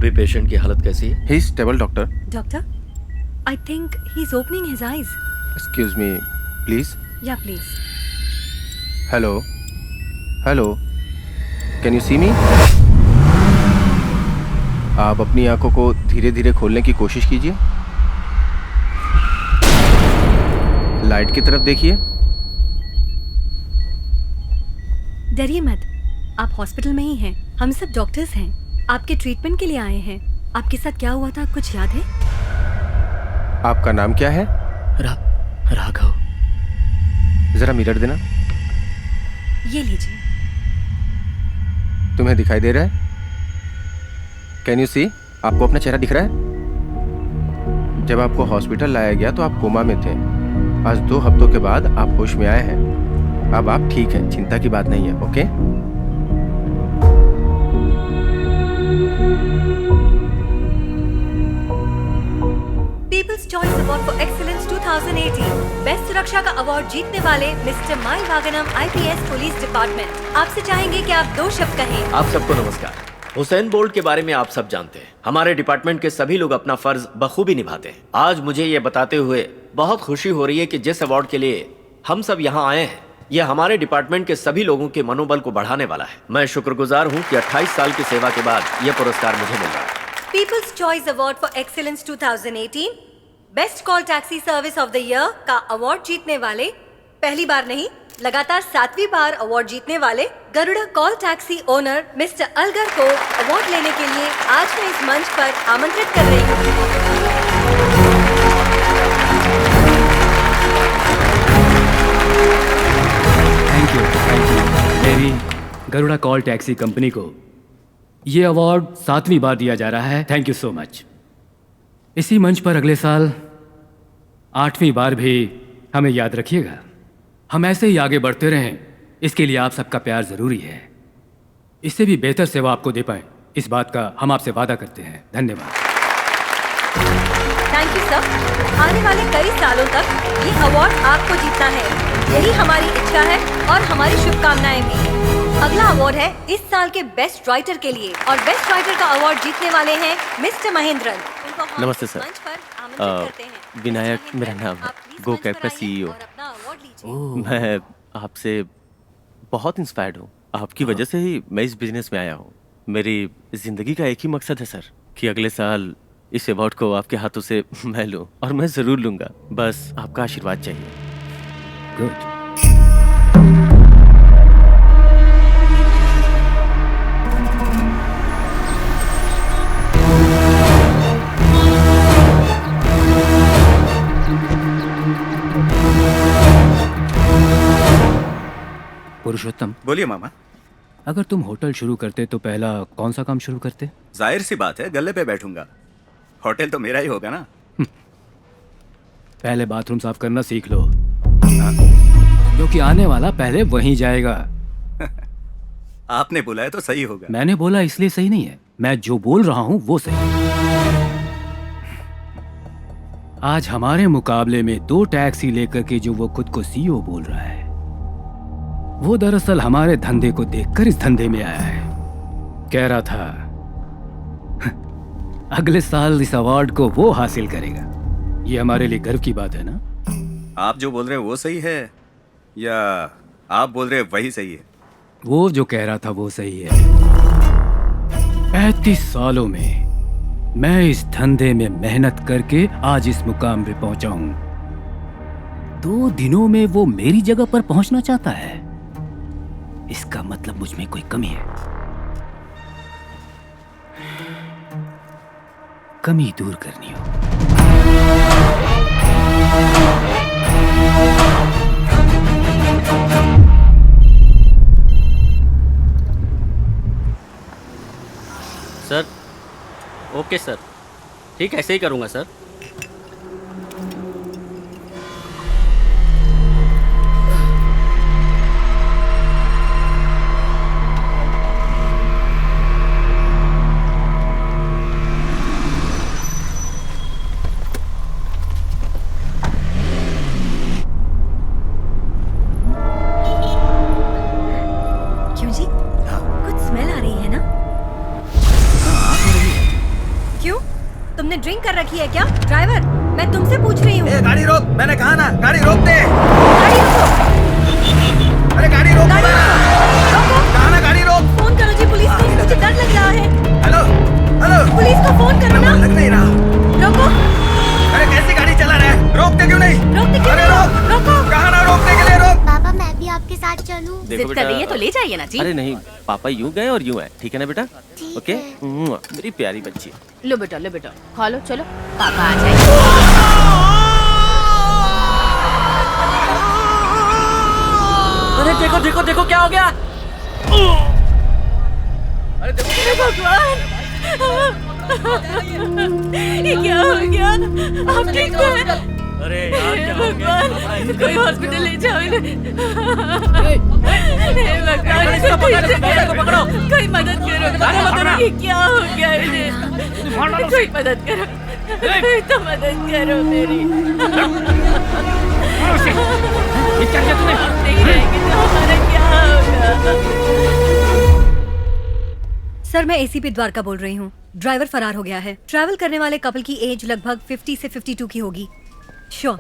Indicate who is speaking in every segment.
Speaker 1: अभी पेशेंट की हालत कैसी है?
Speaker 2: He is stable doctor.
Speaker 3: Doctor, I think he's opening his eyes.
Speaker 2: Excuse me please.
Speaker 3: Yeah, please.
Speaker 2: Hello hello, can you see me? आप अपनी आंखों को धीरे धीरे खोलने की कोशिश कीजिए। लाइट की तरफ देखिए।
Speaker 3: डरिए मत, आप हॉस्पिटल में ही हैं। हम सब डॉक्टर्स हैं, आपके ट्रीटमेंट के लिए आए हैं। आपके साथ क्या हुआ था, कुछ याद है?
Speaker 2: आपका नाम क्या है?
Speaker 1: राघव।
Speaker 2: जरा मिरर देना।
Speaker 3: ये लीजिए।
Speaker 2: तुम्हें दिखाई दे रहा है? कैन यू सी? आपको अपना चेहरा दिख रहा है? जब आपको हॉस्पिटल लाया गया तो आप कोमा में थे। आज 2 हफ्तों के बाद आप होश में आए हैं। अब आप ठीक हैं, चिंता की बात नहीं है। Okay?
Speaker 3: People's choice award for excellence 2018 best सुरक्षा का अवार्ड जीतने वाले mister Mylvaganam IPS police department आपसे चाहेंगे कि आप 2 शब्द कहें।
Speaker 1: आप सबको नमस्कार। हुसैन बोल्ट के बारे में आप सब जानते हैं। हमारे डिपार्टमेंट के सभी लोग अपना फर्ज बखूबी निभाते हैं। आज मुझे ये बताते हुए बहुत खुशी हो रही है कि जिस अवार्ड के लिए हम सब यहाँ आए हैं, यह हमारे डिपार्टमेंट के सभी लोगों के मनोबल को बढ़ाने वाला है। मैं शुक्रगुजार हूँ कि 28 साल की सेवा के बाद यह पुरस्कार मुझे मिल रहा है।
Speaker 3: Peoples choice award for excellence 2018 best call taxi service of the year का अवार्ड जीतने वाले, पहली बार नहीं लगातार 7वीं बार अवार्ड जीतने वाले Garuda call taxi owner mister Alagar को अवार्ड लेने के लिए आज मैं इस मंच पर आमंत्रित कर रही हूँ।
Speaker 4: Thank you. मेरी गरुड़ा कॉल टैक्सी कंपनी को ये अवार्ड 7वीं बार दिया जा रहा है। Thank you so much. इसी मंच पर अगले साल 8वीं बार भी हमें याद रखिएगा। हम ऐसे ही आगे बढ़ते रहें, इसके लिए आप सबका प्यार जरूरी है। इससे भी बेहतर सेवा आपको दे पाएं, इस बात का हम आपसे वादा करते हैं। धन्यवाद।
Speaker 3: Thank you sir. आने वाले कई सालों तक ये अवार्ड आपको जीतना है, यही हमारी इच्छा है और हमारी शुभकामनाएं भी। अगला अवार्ड है इस साल के बेस्ट राइटर के लिए और बेस्ट राइटर का अवार्ड जीतने वाले हैं मिस्टर महेंद्रन।
Speaker 2: नमस्ते सर। विनायक मेरा नाम है, गो कैब का CEO। मैं आपसे बहुत इंस्पायर्ड हूँ। आपकी वजह से ही मैं इस बिजनेस में आया हूँ। मेरी जिंदगी का एक ही मकसद है सर, कि अगले साल इस अवार्ड को आपके हाथों से मैं लूँ, और मैं जरूर लूँगा। बस आपका आशीर्वाद चाहिए।
Speaker 4: गुड। पुरुषोत्तम,
Speaker 5: बोलिए मामा।
Speaker 4: अगर तुम होटल शुरू करते तो पहला कौन सा काम शुरू करते?
Speaker 5: जाहिर सी बात है, गल्ले पे बैठूंगा। होटल तो मेरा ही होगा ना।
Speaker 4: पहले बाथरूम साफ करना सीख लो, क्योंकि आने वाला पहले वहीं जाएगा।
Speaker 5: आपने बोला है तो सही होगा।
Speaker 4: मैंने बोला इसलिए सही नहीं है, मैं जो बोल रहा हूं वो सही है। आज हमारे मुकाबले में 2 टैक्सी लेकर के जो वो खुद को CEO बोल रहा है, वो दरअसल हमारे धंधे को देखकर इस धंधे में आया है। कह रहा था अगले साल इस अवार्ड को वो हासिल करेगा। ये हमारे लिए गर्व की बात है ना।
Speaker 5: आप जो बोल रहे हैं वो सही है या आप बोल रहे हैं वही सही है?
Speaker 4: वो जो कह रहा था वो सही है। 35 सालों में मैं इस धंधे में मेहनत करके आज इस मुकाम पे पहुंचा हूं। 2 दिनों में वो मेरी जगह पर पहुंचना चाहता है, इसका मतलब मुझ में कोई कमी है। कमी दूर करनी हो।
Speaker 6: सर, ओके सर, ठीक ऐसे ही करूँगा सर।
Speaker 3: क्यों जी? कुछ स्मेल आ रही है ना? तुमने ड्रिंक कर रखी है क्या? ड्राइवर, मैं तुमसे पूछ रही हूँ।
Speaker 5: गाड़ी रोक, मैंने कहा ना, गाड़ी रोक दे।
Speaker 3: गाड़ी रोको।
Speaker 5: अरे गाड़ी रोक,
Speaker 3: गाड़ी रोको।
Speaker 5: कहा ना गाड़ी रोक।
Speaker 3: फोन करो जी पुलिस को, मुझे डर लग रहा है।
Speaker 5: हेलो हेलो,
Speaker 3: पुलिस को फोन करो ना।
Speaker 5: लग नहीं रहा।
Speaker 3: रोको।
Speaker 5: अरे कैसी गाड़ी चला रहा है, रोकते क्यों नहीं?
Speaker 3: रोकते क्यों
Speaker 5: अरे
Speaker 3: नहीं?
Speaker 5: रोक,
Speaker 3: रोको।
Speaker 5: कहा ना रोकने के लिए, रोक।
Speaker 7: पापा मैं भी आपके साथ चलूं?
Speaker 2: देखो
Speaker 8: जिद कर रही है तो
Speaker 2: बेटा,
Speaker 8: ले जाइए ना जी।
Speaker 2: अरे नहीं, पापा यूं गए और यूं आए, ठीक है ना बेटा?
Speaker 7: ठीक
Speaker 2: ओके,
Speaker 7: है।
Speaker 2: मेरी प्यारी बच्ची।
Speaker 8: लो बेटा खा लो, चलो पापा आ जाए।
Speaker 6: अरे देखो देखो देखो क्या हो गया।
Speaker 8: हे भगवान, ये क्या हो गया? आप ठीक तो हैं?
Speaker 6: अरे यार
Speaker 8: हे
Speaker 6: क्या हो गया?
Speaker 8: भगवान, कोई हॉस्पिटल ले जाओ इन्हें। हे भगवान,
Speaker 6: इसको पकड़ो।
Speaker 8: कोई मदद करो। ये क्या हो गया इन्हें? कोई मदद करो, कोई तो मदद करो मेरी। हम नहीं रहेंगे तो हमारा क्या होगा?
Speaker 3: सर, मैं एसीपी द्वारका बोल रही हूँ। ड्राइवर फरार हो गया है। ट्रैवल करने वाले कपल की एज लगभग 50 से 52 की होगी। श्योर।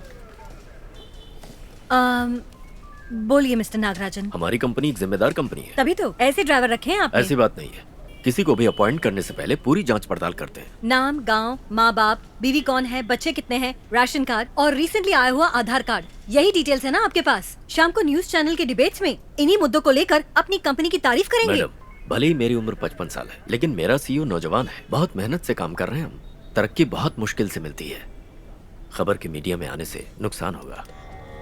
Speaker 3: बोलिए मिस्टर नागराजन।
Speaker 1: हमारी कंपनी एक जिम्मेदार कंपनी है।
Speaker 3: तभी तो ऐसे ड्राइवर रखे हैं आपने।
Speaker 1: ऐसी बात नहीं है, किसी को भी अपॉइंट करने से पहले पूरी जांच पड़ताल करते हैं।
Speaker 3: नाम, गांव, माँ बाप, बीवी कौन है, बच्चे कितने हैं, राशन कार्ड और रिसेंटली आया हुआ आधार कार्ड, यही डिटेल्स है ना आपके पास? शाम को न्यूज चैनल के डिबेट्स में इन्हीं मुद्दों को लेकर अपनी कंपनी की तारीफ करेंगे।
Speaker 1: मैडम, भले ही मेरी उम्र 55 साल है, लेकिन मेरा सीईओ नौजवान है। बहुत मेहनत से काम कर रहे हैं हम। तरक्की बहुत मुश्किल से मिलती है। खबर के मीडिया में आने से नुकसान होगा।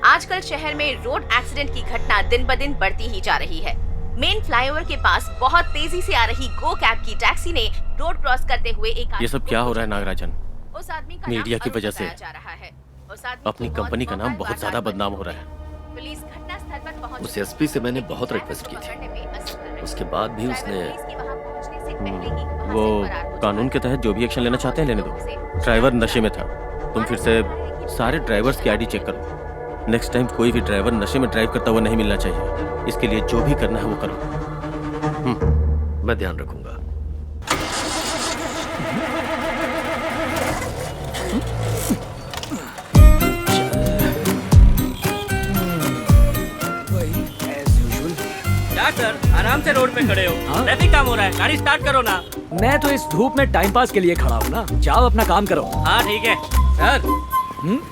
Speaker 8: आजकल शहर में रोड एक्सीडेंट की घटना दिन ब दिन बढ़ती ही जा रही है। मेन फ्लाईओवर के पास बहुत तेजी से आ रही गो कैब की टैक्सी ने रोड क्रॉस करते हुए एक
Speaker 2: ये सब क्या हो रहा है नागराजन?
Speaker 8: उस आदमी का
Speaker 2: मीडिया
Speaker 8: नाम
Speaker 2: की
Speaker 8: अरुण
Speaker 2: वजह से
Speaker 8: बताया जा रहा है। उस आदमी
Speaker 2: अपनी
Speaker 8: की
Speaker 2: कंपनी
Speaker 8: मौत
Speaker 2: का नाम
Speaker 8: मौका
Speaker 2: बहुत ज्यादा
Speaker 8: बाजार
Speaker 2: बदनाम
Speaker 8: पर
Speaker 2: हो रहा है।
Speaker 8: पुलिस घटनास्थल पर पहुंच
Speaker 1: उस एसपी से मैंने बहुत रिक्वेस्ट की थी, उसके बाद भी उसने
Speaker 2: वो कानून के तहत जो भी एक्शन लेना चाहते हैं लेने दो। ड्राइवर नशे में था। तुम फिर से सारे ड्राइवर्स की आईडी चेक करो। नेक्स्ट टाइम कोई भी ड्राइवर नशे में ड्राइव करता हुआ नहीं मिलना चाहिए। इसके लिए जो भी करना है वो करो।
Speaker 1: मैं ध्यान रखूंगा।
Speaker 6: क्या सर, आराम से रोड पे खड़े हो? ट्रैफिक काम हो रहा है, गाड़ी स्टार्ट करो ना।
Speaker 9: मैं तो इस धूप में टाइम पास के लिए खड़ा हूँ ना। जाओ अपना काम करो।
Speaker 6: हाँ ठीक है।
Speaker 10: सर,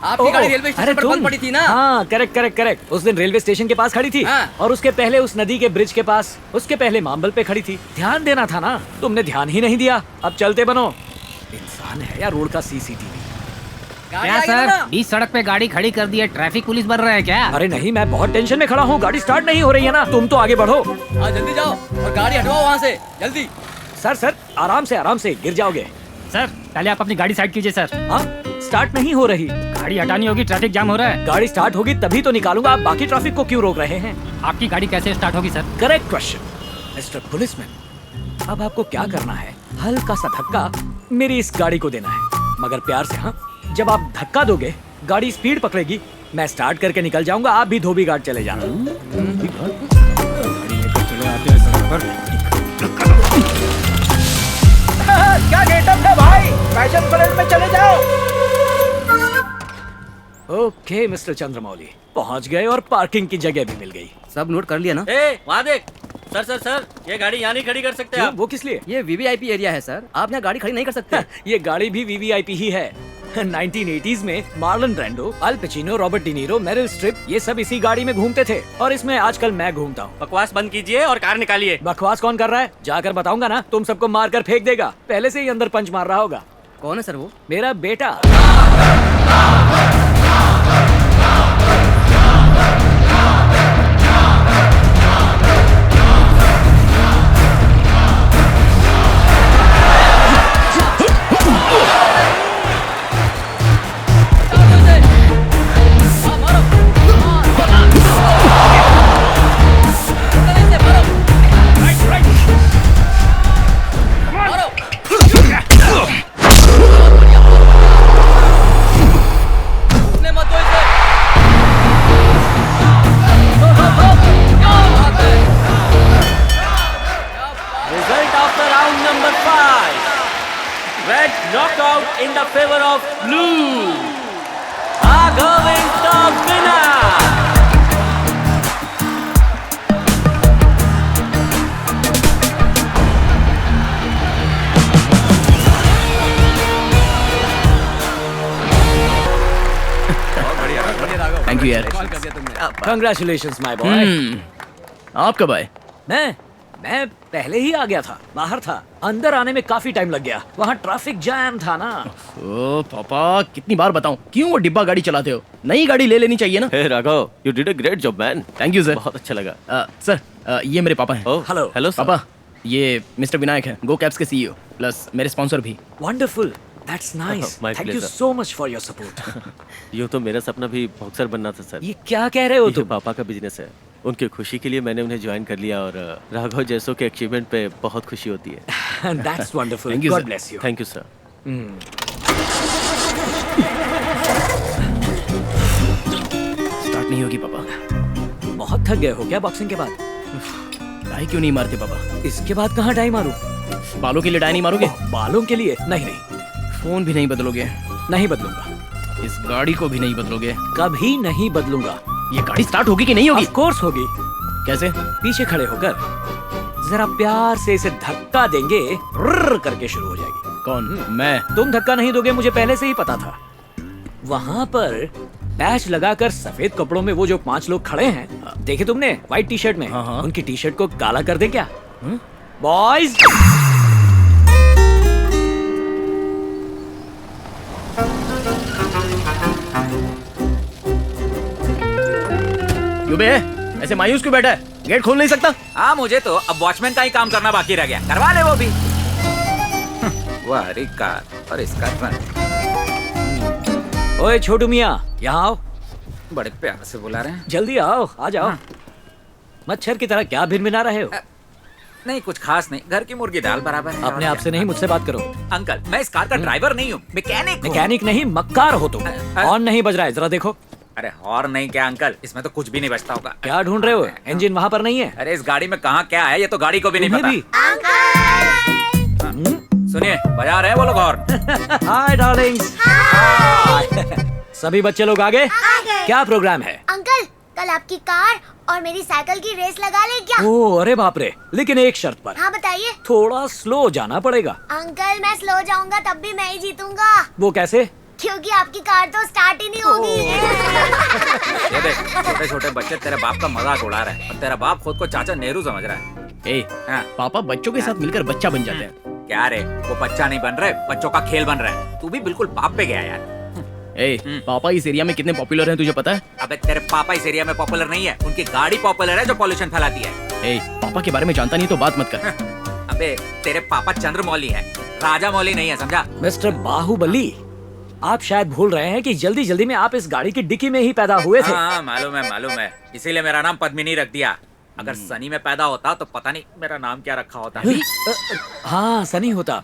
Speaker 10: आपकी गाड़ी रेलवे स्टेशन पर बंद पड़ी थी ना?
Speaker 9: हाँ, करेक्ट करेक्ट करेक्ट। उस दिन रेलवे स्टेशन के पास खड़ी थी।
Speaker 10: हाँ।
Speaker 9: और उसके पहले उस नदी के ब्रिज के पास, उसके पहले माम्बल पे खड़ी थी। ध्यान देना था ना, तुमने ध्यान ही नहीं दिया। अब चलते बनो। इंसान है या रोड का सीसीटीवी?
Speaker 10: क्या सर, बीच सड़क पे गाड़ी खड़ी कर दी है, ट्रैफिक पुलिस बन रहा है क्या?
Speaker 9: अरे नहीं, मैं बहुत टेंशन में खड़ा हूँ। गाड़ी स्टार्ट नहीं हो रही है ना। तुम तो आगे बढ़ो।
Speaker 10: हाँ जल्दी जाओ और गाड़ी हटवाओ वहाँ से, जल्दी।
Speaker 9: सर आराम से गिर जाओगे।
Speaker 4: सर पहले आप अपनी गाड़ी साइड कीजिए सर।
Speaker 9: हाँ, स्टार्ट नहीं हो रही।
Speaker 4: गाड़ी हटानी होगी, ट्रैफिक जाम हो रहा है।
Speaker 9: गाड़ी स्टार्ट होगी तभी तो निकालूंगा। आप बाकी ट्रैफिक को क्यों रोक रहे हैं?
Speaker 4: आपकी गाड़ी कैसे स्टार्ट होगी sir?
Speaker 9: Correct question mister policeman. अब आपको क्या करना है, हल्का सा धक्का मेरी इस गाड़ी को देना है, मगर प्यार से। हाँ, जब आप धक्का दोगे गाड़ी स्पीड पकड़ेगी, मैं स्टार्ट करके निकल जाऊंगा। आप भी धोबी घाट चले जाना। क्या गेटअप है भाई, फैशन परेड में चले जाओ। ओके मिस्टर चंद्रमौली, पहुंच गए और पार्किंग की जगह भी मिल गई।
Speaker 10: सब नोट कर लिया ना?
Speaker 6: ए, वहाँ देख। सर, ये गाड़ी यहाँ नहीं खड़ी कर सकते
Speaker 9: क्यों?
Speaker 6: आप।
Speaker 9: वो किस लिए?
Speaker 10: ये वीवीआईपी एरिया है सर, आप यहाँ गाड़ी खड़ी नहीं कर सकते।
Speaker 9: ये गाड़ी भी वीवीआईपी ही है। 1980s में Marlon Brando, Al Pacino, Robert De Niro, Meryl Streep, ये सब इसी गाड़ी में घूमते थे और इसमें आजकल मैं घूमता हूँ।
Speaker 6: बकवास बंद कीजिए और कार निकालिए।
Speaker 9: बकवास कौन कर रहा है? जाकर बताऊंगा ना, तुम सबको मार कर फेंक देगा। पहले से ही अंदर पंच मार रहा होगा।
Speaker 10: कौन है सर वो?
Speaker 9: मेरा बेटा।
Speaker 1: in the favor of blue. Raghav is the winner.
Speaker 2: Thank you यार।
Speaker 9: Congratulation my boy.
Speaker 2: आप कब आए?
Speaker 9: मैं पहले ही आ गया था, बाहर था। अंदर आने में काफी टाइम लग गया, वहाँ ट्रैफिक जैम था ना।
Speaker 2: ओ पापा, कितनी बार बताऊं, क्यों वो डिब्बा गाड़ी चलाते हो? नई गाड़ी ले लेनी चाहिए ना।
Speaker 6: Hey Raghav, you did a great job man.
Speaker 2: Thank you sir.
Speaker 6: बहुत अच्छा लगा।
Speaker 2: सर ये मेरे पापा हैं।
Speaker 6: Oh,
Speaker 9: hello.
Speaker 6: Hello sir.
Speaker 2: पापा, ये मिस्टर विनायक हैं, गो कैब्स के सीईओ, प्लस मेरे स्पॉन्सर भी।
Speaker 9: Wonderful, that's nice.
Speaker 6: My
Speaker 9: thank you
Speaker 6: pleasure.
Speaker 9: So much for your support.
Speaker 6: यूँ तो मेरा सपना भी बॉक्सर बनना था सर।
Speaker 9: ये क्या कह रहे हो
Speaker 6: ये
Speaker 9: तुम?
Speaker 6: पापा का बिजनेस है, उनके खुशी के लिए मैंने उन्हें ज्वाइन कर लिया और राघव जैसों के अचीवमेंट पे बहुत खुशी होती है।
Speaker 9: That's wonderful.
Speaker 2: Thank you,
Speaker 9: God
Speaker 2: sir.
Speaker 9: Bless you.
Speaker 6: Thank you sir.
Speaker 2: Start नहीं होगी पापा।
Speaker 9: बहुत थक गए हो क्या बॉक्सिंग के बाद?
Speaker 2: डाई क्यों नहीं मारते पापा?
Speaker 9: इसके बाद कहाँ टाइम मारूं?
Speaker 2: बालों के लिए डाई नहीं मारोगे?
Speaker 9: बालों के लिए? नहीं,
Speaker 2: फोन भी नहीं बदलोगे?
Speaker 9: नहीं बदलूंगा।
Speaker 2: इस गाड़ी को भी नहीं बदलोगे?
Speaker 9: कभी नहीं बदलूंगा।
Speaker 2: ये गाड़ी स्टार्ट होगी कि नहीं होगी?
Speaker 9: ऑफ कोर्स होगी।
Speaker 2: कैसे?
Speaker 9: पीछे खड़े होकर जरा प्यार से इसे धक्का देंगे, रुर्र करके शुरू हो जाएगी।
Speaker 2: कौन? मैं?
Speaker 9: तुम धक्का नहीं दोगे, मुझे पहले से ही पता था। वहाँ पर बैच लगाकर सफेद कपड़ों में वो जो 5 लोग खड़े हैं, देखे तुमने? व्हाइट टी शर्ट में।
Speaker 2: हाँ।
Speaker 9: उनकी टी शर्ट को काला कर दे क्या? बॉयज,
Speaker 2: क्यों बे? ऐसे मायूस क्यों बैठा है? गेट खोल नहीं सकता?
Speaker 11: हाँ, मुझे तो अब वॉचमैन का ही काम करना बाकी रह गया। करवा ले वो भी। वाह, हरी कार और इसका ट्रंक।
Speaker 9: ओए छोटू मियाँ, यहाँ आओ।
Speaker 11: बड़े प्यार से बुला रहे हैं।
Speaker 9: जल्दी आओ, आ जाओ। मच्छर की तरह क्या भिनभिना रहे हो?
Speaker 11: नहीं, कुछ खास नहीं, घर की मुर्गी दाल बराबर है।
Speaker 9: अपने आप से नहीं, मुझसे बात करो।
Speaker 11: अंकल, मैं इस कार का ड्राइवर नहीं हूँ, मैकेनिक हूँ।
Speaker 9: मैकेनिक नहीं, मक्कार हो तुम। हॉर्न नहीं बज रहा है, जरा देखो।
Speaker 11: अरे हॉर्न नहीं क्या अंकल, इसमें तो कुछ भी नहीं बचता होगा।
Speaker 9: क्या ढूंढ रहे हो? इंजन वहाँ पर नहीं है।
Speaker 11: अरे इस गाड़ी में कहाँ क्या है, ये तो गाड़ी को भी नहीं
Speaker 9: तुम्हें
Speaker 11: पता।
Speaker 9: भी?
Speaker 11: सुनिए, बजा रहे हैं वो लोग हॉर्न।
Speaker 9: हाय डार्लिंग्स। सभी बच्चे लोग आगे? क्या प्रोग्राम है?
Speaker 7: अंकल, कल आपकी कार और मेरी साइकिल की रेस लगा ले क्या?
Speaker 9: ओह, अरे बाप रे, लेकिन एक शर्त पर।
Speaker 7: हाँ बताइए।
Speaker 9: थोड़ा स्लो जाना पड़ेगा।
Speaker 7: अंकल, मैं स्लो जाऊंगा तब भी मैं ही जीतूंगा,
Speaker 9: वो कैसे?
Speaker 7: क्योंकि आपकी कार तो स्टार्ट ही नहीं होगी।
Speaker 11: ये देख, छोटे छोटे बच्चे तेरे बाप का मजाक उड़ा रहे हैं और तेरा बाप खुद को चाचा नेहरू समझ रहा है।
Speaker 2: ए,
Speaker 11: हाँ।
Speaker 2: पापा बच्चों के साथ मिलकर बच्चा बन जाते हैं।
Speaker 11: क्या रे, वो बच्चा नहीं बन रहे, बच्चों का खेल बन रहा है। तू भी बिल्कुल बाप पे गया यार।
Speaker 2: ए, पापा इस एरिया में कितने पॉपुलर हैं तुझे पता है?
Speaker 11: अबे तेरे पापा इस एरिया में पॉपुलर नहीं है, उनकी गाड़ी पॉपुलर है जो पॉल्यूशन फैलाती है।
Speaker 2: ए, पापा के बारे में जानता नहीं तो बात मत कर।
Speaker 11: अबे तेरे पापा चंद्रमौली है, राजा मौली नहीं है, समझा?
Speaker 9: मिस्टर बाहुबली, आप शायद भूल रहे हैं कि जल्दी जल्दी में आप इस गाड़ी की डिक्की में ही पैदा हुए थे।
Speaker 11: हाँ, मालूम है, इसीलिए मेरा नाम पद्मिनी रख दिया। अगर सनी में पैदा होता तो पता नहीं मेरा नाम क्या रखा होता।
Speaker 9: हाँ, सनी होता।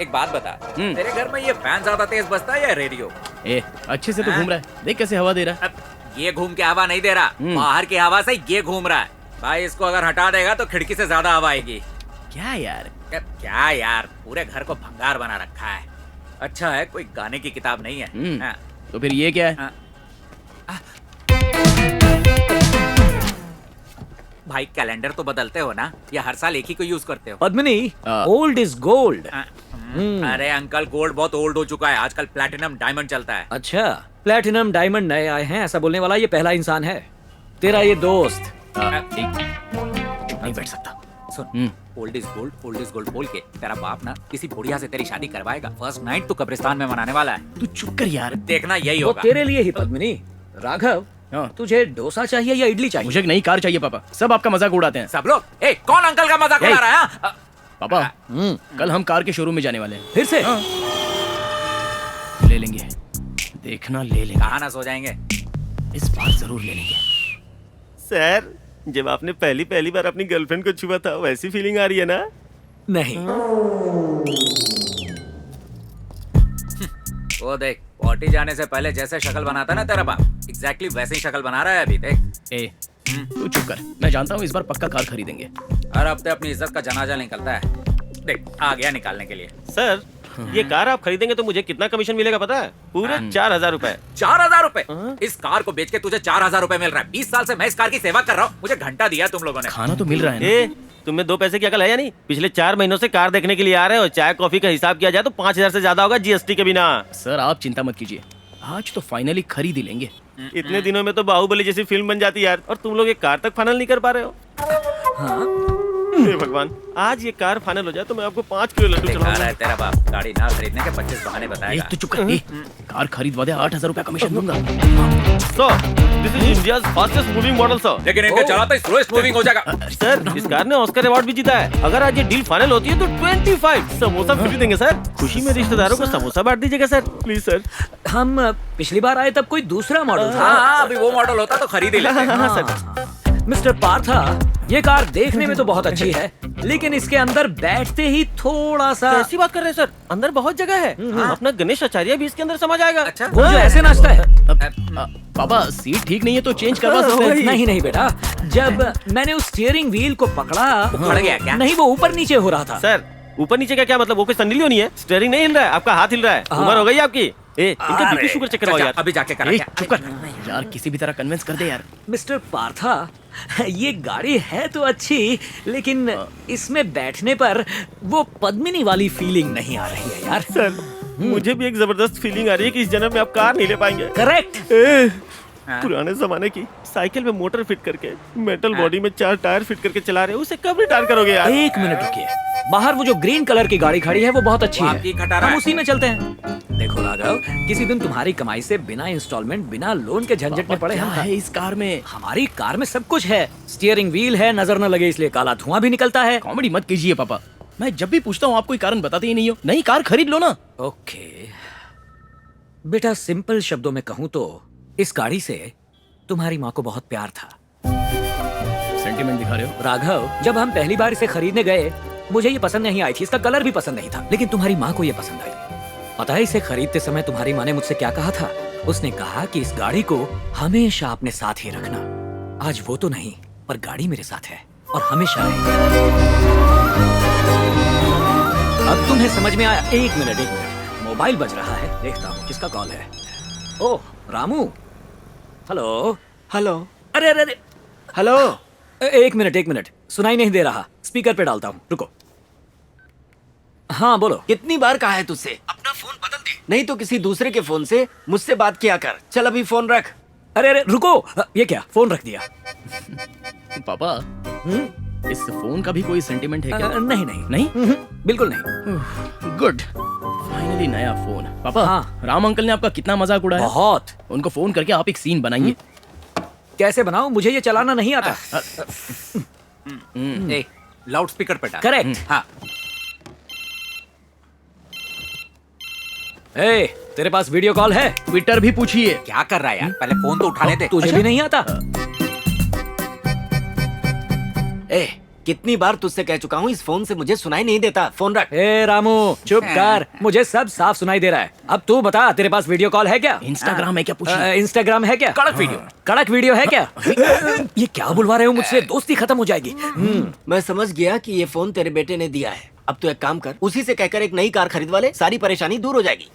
Speaker 11: एक बात बता, तेरे घर में ये फैन ज्यादा तेज बजता है या रेडियो?
Speaker 2: ए, अच्छे से तो घूम रहा है, देख कैसे हवा दे रहा है।
Speaker 11: अब ये घूम के हवा नहीं दे रहा, बाहर की हवा से ये घूम रहा है। भाई इसको अगर हटा देगा तो खिड़की से ज्यादा हवा आएगी।
Speaker 2: क्या यार?
Speaker 11: क्या यार, पूरे घर को भंगार बना रखा है। अच्छा है कोई गाने की किताब नहीं है। हाँ।
Speaker 2: तो फिर ये क्या है?
Speaker 11: भाई कैलेंडर तो बदलते हो ना, या हर साल एक ही को यूज करते हो?
Speaker 9: Padmini, old is gold.
Speaker 11: अरे अंकल, गोल्ड बहुत ओल्ड हो चुका है, आजकल प्लैटिनम डायमंड चलता है।
Speaker 9: अच्छा, प्लैटिनम डायमंड नए आए हैं, ऐसा बोलने वाला ये पहला इंसान है। तेरा ये दोस्त
Speaker 2: नहीं बैठ सकता।
Speaker 11: सुन, ओल्ड इज गोल्ड बोल के तेरा बाप ना किसी बुढ़िया से तेरी शादी करवाएगा। फर्स्ट नाइट तो कब्रिस्तान में मनाने वाला है।
Speaker 2: तू चुप कर यार।
Speaker 11: देखना यही
Speaker 9: वो
Speaker 11: होगा।
Speaker 9: तेरे लिए ही पद्मिनी। राघव, तुझे डोसा चाहिए या इडली चाहिए?
Speaker 2: मुझे एक नई कार चाहिए पापा, सब आपका मजाक उड़ाते हैं।
Speaker 11: सब लोग, ए, कौन अंकल का मजाक उड़ा रहा है?
Speaker 2: पापा, कल हम कार के शोरूम में जाने वाले हैं।
Speaker 9: फिर से?
Speaker 2: ले लेंगे, देखना ले लेंगे।
Speaker 11: कहाँ ना सो जाएंगे?
Speaker 2: इस बार जरूर ले लेंगे।
Speaker 6: सर, जब आपने पहली बार अपनी गर्लफ्रेंड को छुआ था, वैसी फीलिंग आ रही है ना?
Speaker 9: नहीं।
Speaker 11: वो देख, पार्टी जाने से पहले जैसे शक्ल बनाता ना तेरा बाप, एग्जैक्टली वैसे ही शक्ल बना रहा है अभी। देख,
Speaker 2: ए, तू चुप कर, मैं जानता हूँ इस बार पक्का कार खरीदेंगे।
Speaker 11: हर हफ्ते अपनी इज्जत का जनाजा निकलता है। देख आ गया निकालने के लिए।
Speaker 2: सर ये कार आप खरीदेंगे तो मुझे कितना कमीशन मिलेगा पता है? पूरे 4,000 रुपए।
Speaker 11: 4,000 रुपए? इस कार को बेच के तुझे 4,000 रुपए मिल रहा है। 20 साल से मैं इस कार की सेवा कर रहा हूँ, मुझे घंटा दिया तुम लोगों ने।
Speaker 6: खाना तो मिल रहा है ना?
Speaker 2: ए, तुम्हें 2 पैसे की अकल है या नहीं? पिछले 4 महीनों से कार देखने के लिए आ रहे हो। चाय कॉफी का हिसाब किया जाए तो 5,000 से ज्यादा होगा जीएसटी के बिना।
Speaker 6: सर आप चिंता मत कीजिए, आज तो फाइनली खरीद ही लेंगे।
Speaker 2: इतने दिनों में तो बाहुबली जैसी फिल्म बन जाती यार, और तुम लोग एक कार तक फाइनल नहीं कर पा रहे हो। हे भगवान, आज ये कार फाइनल हो जाए तो मैं आपको 5 किलो लड्डू
Speaker 11: दिखा रहा
Speaker 2: चलाऊंगा।
Speaker 11: है तेरा बाप, गाड़ी ना खरीदने के 25 बहाने बताएगा।
Speaker 6: तो चुप कर, कार खरीदवा दे, 8,000 रुपया कमीशन दूंगा।
Speaker 2: Sir, this is India's fastest moving model sir.
Speaker 11: लेकिन इनके चलाते ही स्लोएस्ट मूविंग हो जाएगा।
Speaker 2: सर, इस कार ने ऑस्कर अवार्ड भी जीता है। अगर आज ये डील फाइनल होती है तो 25 समोसा फ्री देंगे सर। खुशी में रिश्तेदारों को समोसा बांट दीजिएगा सर, प्लीज सर।
Speaker 9: हम पिछली बार आए तब कोई दूसरा मॉडल था।
Speaker 11: हाँ, अभी वो मॉडल होता तो खरीद ही लेते।
Speaker 2: हाँ सर।
Speaker 9: मिस्टर पार्था, ये कार देखने में तो बहुत अच्छी है, लेकिन इसके अंदर बैठते ही थोड़ा सा।
Speaker 2: ऐसी बात कर रहे हैं सर, अंदर बहुत जगह है। अपना गणेश आचार्य भी इसके अंदर समा जाएगा।
Speaker 11: अच्छा,
Speaker 9: वो जो ऐसे नाचता है।
Speaker 6: पापा सीट ठीक नहीं है तो चेंज करवा सकते हैं।
Speaker 9: नहीं नहीं बेटा, जब मैंने उस स्टीयरिंग व्हील को पकड़ा,
Speaker 11: उखड़ गया क्या?
Speaker 9: नहीं, वो ऊपर नीचे हो रहा था।
Speaker 2: सर, ऊपर नीचे का क्या मतलब? वो कोई संडीली नहीं है, स्टीयरिंग नहीं हिल रहा है, आपका हाथ हिल रहा है। उम्र हो गई आपकी। इनका बीपी शुगर चेक करवाओ यार।
Speaker 11: अभी जाके करा।
Speaker 6: चुप कर यार, किसी भी तरह कन्विंस कर दे यार।
Speaker 9: मिस्टर पार्था, ये गाड़ी है तो अच्छी, लेकिन इसमें बैठने पर वो पद्मिनी वाली फीलिंग नहीं आ रही है यार।
Speaker 2: सर, मुझे भी एक जबरदस्त फीलिंग आ रही है कि इस जन्म में आप कार नहीं ले पाएंगे।
Speaker 9: करेक्ट।
Speaker 2: पुराने जमाने की साइकिल में मोटर फिट करके, मेटल बॉडी में 4 टायर फिट करके चला रहे हो, उसे कब रिटायर करोगे यार?
Speaker 9: 1 मिनट रुकिए, बाहर वो जो ग्रीन कलर की गाड़ी खड़ी है वो बहुत अच्छी
Speaker 11: आपकी
Speaker 9: है,
Speaker 11: खटारा
Speaker 9: हम
Speaker 11: है।
Speaker 9: उसी में चलते हैं। देखो राघव, किसी दिन तुम्हारी कमाई से बिना इंस्टॉलमेंट, बिना लोन के झंझट में पड़े
Speaker 6: क्या
Speaker 9: हम।
Speaker 6: है इस कार में?
Speaker 9: हमारी कार में सब कुछ है। स्टीयरिंग व्हील है, नजर न लगे इसलिए काला धुआं भी निकलता है।
Speaker 6: कॉमेडी मत कीजिए पापा, मैं जब भी पूछता हूँ आप कोई कारण बताते ही नहीं हो। नई कार खरीद लो ना।
Speaker 9: ओके बेटा, सिंपल शब्दों में कहूँ तो इस गाड़ी से तुम्हारी माँ को बहुत प्यार था।
Speaker 6: सेंटीमेंट दिखा रहे हो
Speaker 9: राघव, जब हम पहली बार इसे खरीदने गए, मुझे ये पसंद नहीं आई थी, इसका कलर भी पसंद नहीं था, लेकिन तुम्हारी माँ को ये पसंद आई। पता है इसे खरीदते समय तुम्हारी माँ ने मुझसे क्या कहा था? उसने कहा कि इस गाड़ी को हमेशा अपने साथ ही रखना। आज वो तो नहीं, पर गाड़ी मेरे साथ है और हमेशा रहेगी। अब तुम्हें समझ में आया? एक मिनट, मोबाइल बज रहा है, देखता हूँ किसका कॉल है। ओह रामू, हेलो।
Speaker 1: हेलो।
Speaker 9: अरे अरे अरे,
Speaker 1: हेलो।
Speaker 9: एक मिनट, सुनाई नहीं दे रहा, स्पीकर पे डालता हूँ, रुको। हाँ बोलो।
Speaker 1: कितनी बार कहा है तुझसे अपना फोन बदल दे, नहीं तो किसी दूसरे के फोन से मुझसे बात किया कर। चल अभी फोन रख।
Speaker 9: अरे अरे रुको, ये क्या, फोन रख दिया?
Speaker 6: पापा, इस फोन का भी कोई सेंटीमेंट है क्या?
Speaker 9: नहीं, बिल्कुल नहीं।
Speaker 6: गुड, फाइनली नया फोन। पापा,
Speaker 9: हाँ।
Speaker 6: राम अंकल ने आपका कितना मजाक उड़ाया।
Speaker 9: बहुत।
Speaker 6: उनको फोन करके आप एक सीन बनाइए।
Speaker 9: कैसे बनाऊं? मुझे ये चलाना नहीं आता।
Speaker 11: लाउड स्पीकर पे डाल।
Speaker 9: करेक्ट।
Speaker 11: हाँ।
Speaker 9: ए, तेरे पास वीडियो कॉल है?
Speaker 6: ट्विटर भी पूछिए।
Speaker 11: क्या कर रहा है यार, पहले फोन तो उठाने दे।
Speaker 9: तुझे भी नहीं आता?
Speaker 1: ए, कितनी बार तुझसे कह चुका हूँ, इस फोन से मुझे सुनाई नहीं देता, फोन रख।
Speaker 9: ए रामू, चुप कर, मुझे सब साफ सुनाई दे रहा है। अब तू बता, तेरे पास वीडियो कॉल है क्या?
Speaker 6: इंस्टाग्राम है क्या? पूछिए।
Speaker 9: इंस्टाग्राम है क्या? कड़क वीडियो है क्या? ये क्या बुलवा रहे हो मुझसे? दोस्ती खत्म हो जाएगी।
Speaker 1: मैं समझ गया कि ये फोन तेरे बेटे ने दिया है। अब तू एक काम कर, उसी से कहकर एक नई कार खरीदवा ले, सारी परेशानी दूर हो जाएगी।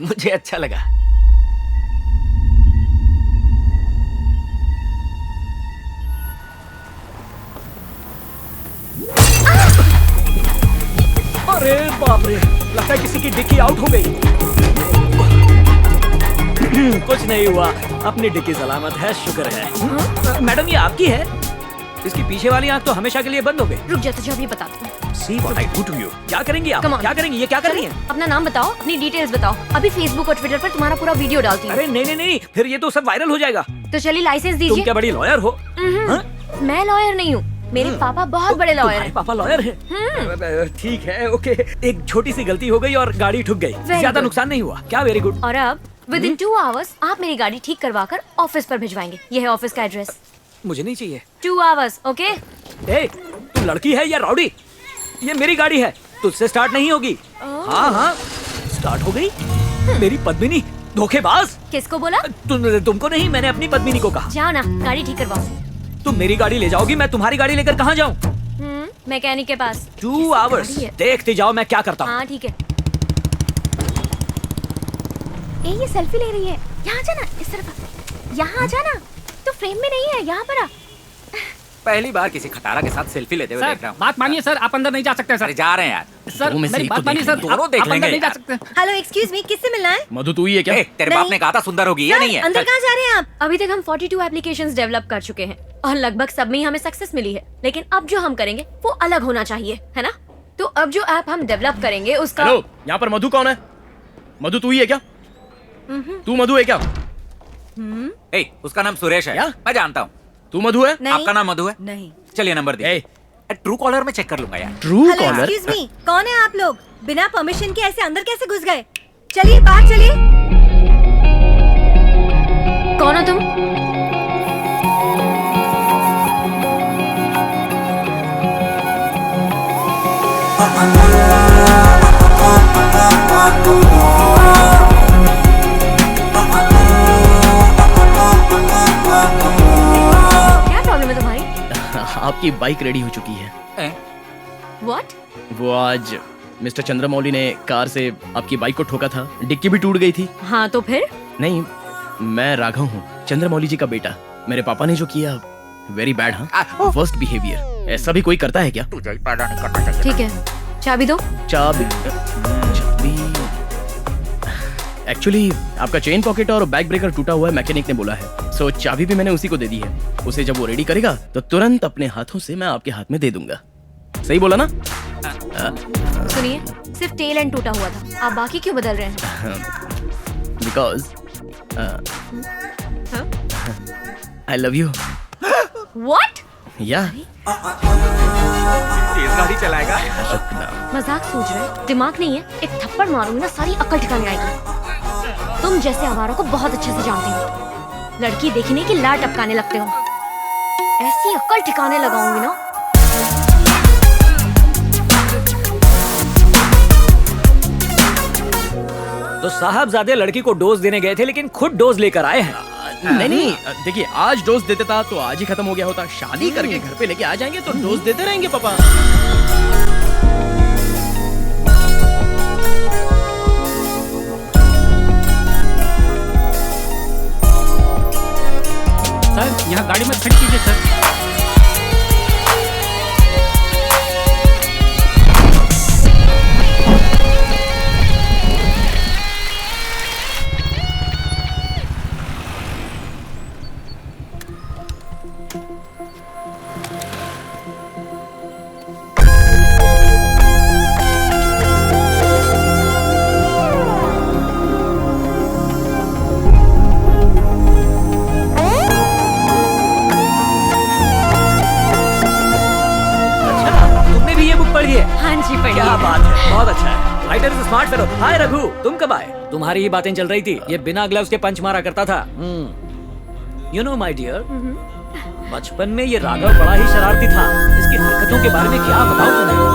Speaker 1: मुझे अच्छा लगा।
Speaker 9: अरे बाप रे, लगता है किसी की डिक्की आउट हो गई। कुछ नहीं हुआ, अपनी डिक्की सलामत है, शुक्र है। मैडम, ये आपकी है? इसकी पीछे वाली आंख तो हमेशा के लिए बंद हो गई।
Speaker 8: रुक जा, तुझे अभी बताती हूँ।
Speaker 9: See what I do to you। क्या करेंगी आप?
Speaker 8: Come on।
Speaker 9: क्या करेंगी? ये क्या कर रही हैं?
Speaker 8: अपना नाम बताओ, अपनी डिटेल्स बताओ। अभी फेसबुक और ट्विटर पर तुम्हारा पूरा वीडियो डालती हूँ।
Speaker 9: अरे नहीं नहीं नहीं, फिर ये तो सब वायरल हो जाएगा।
Speaker 8: तो चलिए लाइसेंस
Speaker 9: तुम
Speaker 8: दीजिए।
Speaker 9: क्या बड़ी लॉयर हो? हाँ?
Speaker 8: मैं लॉयर नहीं हूँ, मेरे पापा बहुत बड़े लॉयर
Speaker 9: तुम्हारे
Speaker 8: हैं।
Speaker 9: पापा लॉयर हैं? ठीक है, ओके। एक छोटी सी गलती हो गई और गाड़ी ठुक गई।
Speaker 8: Very
Speaker 9: ज्यादा
Speaker 8: good।
Speaker 9: नुकसान नहीं हुआ क्या? Very good.
Speaker 8: और अब विद इन 2 आवर्स आप मेरी गाड़ी ठीक करवा कर ऑफिस पर भिजवाएंगे। यह है ऑफिस का एड्रेस।
Speaker 9: मुझे नहीं चाहिए।
Speaker 8: 2 आवर्स, ओके?
Speaker 9: ए, तू लड़की है या रॉडी? ये मेरी गाड़ी है, तुझसे स्टार्ट नहीं होगी। हाँ हाँ, स्टार्ट हो गई। मेरी पद्मिनी, धोखेबाज।
Speaker 8: किसको बोला?
Speaker 9: तुमको नहीं, मैंने अपनी पद्मिनी को कहा।
Speaker 8: जाओ ना, गाड़ी ठीक करवाओ।
Speaker 9: तुम मेरी गाड़ी ले जाओगी, मैं तुम्हारी गाड़ी लेकर कहाँ जाऊँ?
Speaker 12: मैकेनिक के पास।
Speaker 9: 2 आवर्स देखते जाओ मैं क्या करता हूँ।
Speaker 12: हाँ ठीक है। ये सेल्फी ले रही है, यहाँ जाना, इस तरफ, यहाँ आ जाना। तो फ्रेम में नहीं है, यहाँ पर आ।
Speaker 11: पहली बार किसी खटारा के साथ सेल्फी लेते हुए देख रहा हूँ।
Speaker 10: बात मानिए सर, आप अंदर नहीं जा सकते सर।
Speaker 11: अरे जा रहे हैं यार।
Speaker 10: सर मेरी बात मानिए सर,
Speaker 11: दोनों देख
Speaker 10: आप अंदर
Speaker 11: लेंगे
Speaker 10: नहीं जा
Speaker 11: यार।
Speaker 10: सकते।
Speaker 3: हेलो एक्सक्यूज मी, किससे मिलना है?
Speaker 2: मधु तू ही है क्या?
Speaker 11: तेरे बाप ने कहा था सुंदर होगी, ये नहीं है।
Speaker 3: अंदर कहाँ जा रहे हैं आप?
Speaker 12: अभी तक हम 42 एप्लीकेशंस डेवलप कर चुके हैं और लगभग सब में ही हमें सक्सेस मिली है, लेकिन अब जो हम करेंगे वो अलग होना चाहिए, है ना? तो अब जो ऐप हम डेवलप करेंगे उसका।
Speaker 2: हेलो, यहाँ पर मधु कौन है? मधु तू ही है क्या? तू मधु है क्या?
Speaker 11: उसका नाम सुरेश है, मैं जानता हूँ।
Speaker 2: तू मधु है?
Speaker 11: आपका नाम मधु है?
Speaker 3: नहीं।
Speaker 11: चलिए नंबर दे। ट्रू कॉलर में चेक कर लूंगा यार।
Speaker 2: ट्रू
Speaker 3: हेलो एक्सक्यूज मी, कौन है आप लोग? बिना परमिशन के ऐसे अंदर कैसे घुस गए? चलिए बाहर चलिए।
Speaker 12: कौन हो तुम? क्या प्रॉब्लम है तुम्हारी?
Speaker 2: आपकी बाइक रेडी हो चुकी है।
Speaker 12: What?
Speaker 2: वो आज मिस्टर चंद्रमौली ने कार से आपकी बाइक को ठोका था, डिक्की भी टूट गई थी।
Speaker 12: हाँ तो फिर?
Speaker 2: नहीं, मैं राघव हूँ, चंद्रमौली जी का बेटा। मेरे पापा ने जो किया वेरी बैड। हाँ, वर्स्ट बिहेवियर। ऐसा भी कोई करता है क्या?
Speaker 12: ठीक है, चाबी दो।
Speaker 2: चाबी एक्चुअली आपका चेन पॉकेट और बैक ब्रेकर टूटा हुआ है, मैकेनिक ने बोला है। सो चाबी भी मैंने उसी को दे दी है। उसे जब वो रेडी करेगा तो तुरंत अपने हाथों से मैं आपके हाथ में दे दूंगा। सही बोला ना?
Speaker 12: सुनिए, सिर्फ टेल एंड टूटा हुआ था, आप बाकी क्यों बदल रहे हैं?
Speaker 2: Because I love you.
Speaker 12: What?
Speaker 2: या
Speaker 11: तेज गाड़ी चलाएगा।
Speaker 12: मजाक सोच रहे हैं? दिमाग नहीं है? एक थप्पड़ मारूंगी ना सारी अकल ठिकाने आएगी। तुम जैसे आवारों को बहुत अच्छे से जानती हो। लड़की देखने की लाट टपकाने लगते हो। ऐसी अकल ठिकाने लगाऊंगी ना।
Speaker 9: तो साहबजादे लड़की को डोज देने गए थे लेकिन खुद डोज लेकर आए हैं।
Speaker 2: नहीं, देखिए आज डोज देते था तो आज ही खत्म हो गया होता। शादी करके घर पे लेके आ जाएंगे तो डोज देते रहेंगे पापा।
Speaker 10: सर यहाँ गाड़ी में खड़ी कीजिए सर।
Speaker 12: हाँ जी पढ़िए।
Speaker 9: क्या बात है, बहुत अच्छा है। Writer is smart fellow. Hi Raghu, तुम कब आए? तुम्हारी ही बातें चल रही थी। ये बिना ग्लव्स के पंच मारा करता था। यू नो माय डियर, बचपन में ये राघव बड़ा ही शरारती था। इसकी हरकतों के बारे में क्या बताऊं तुम्हें?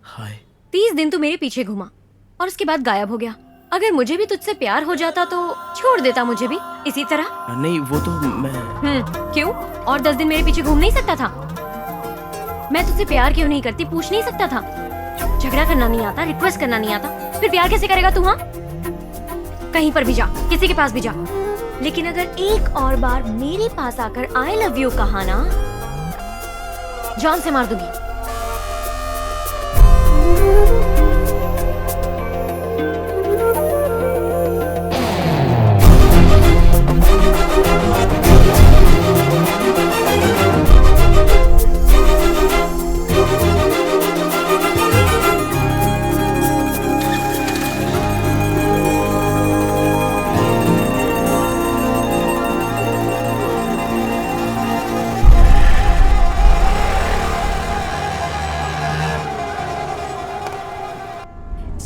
Speaker 2: हाय।
Speaker 12: 30 दिन तो मेरे पीछे घुमा और उसके बाद गायब हो गया। अगर मुझे भी तुझसे प्यार हो जाता तो छोड़ देता मुझे भी इसी तरह।
Speaker 2: नहीं वो तो मैं
Speaker 12: क्यों? और 10 दिन मेरे पीछे घूम नहीं सकता था? मैं तुझसे प्यार क्यों नहीं करती पूछ नहीं सकता था? झगड़ा करना नहीं आता, रिक्वेस्ट करना नहीं आता, फिर प्यार कैसे करेगा तू? हाँ, कहीं पर भी जा, किसी के पास भी जा, लेकिन अगर एक और बार मेरे पास आकर आई लव यू कहा ना, जान से मार दूंगी।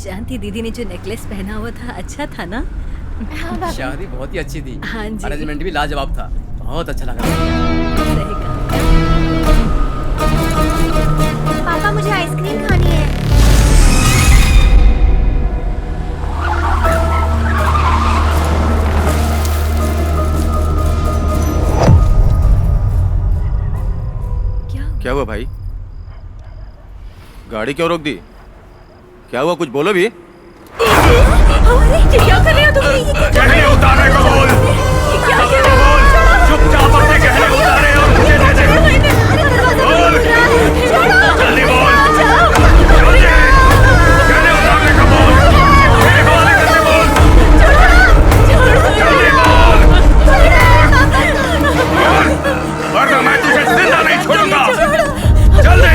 Speaker 3: शांति दीदी ने जो नेकलेस पहना हुआ था अच्छा था ना?
Speaker 4: शादी बहुत ही अच्छी थी।
Speaker 3: हाँ जी।
Speaker 4: अरेंजमेंट भी लाजवाब था, बहुत अच्छा लगा।
Speaker 3: सही कहा।
Speaker 7: पापा मुझे आइसक्रीम खानी है।
Speaker 5: क्या हुआ भाई? गाड़ी क्यों रोक दी? क्या हुआ, कुछ बोलो भी।
Speaker 3: क्या कर रहे हो तुम?
Speaker 5: गहने उतारने को बोल।
Speaker 3: क्या कर रहे हो?
Speaker 5: चुपचाप अपने गहने उतारे और मुझे दे दे। बोल। जल्दी बोल। जल्दी। गहने उतारने को बोल। मेरे हवाले करके बोल। जल्दी बोल। वरना मैं तुझे जिंदा नहीं छोड़ूंगा। जल्दी।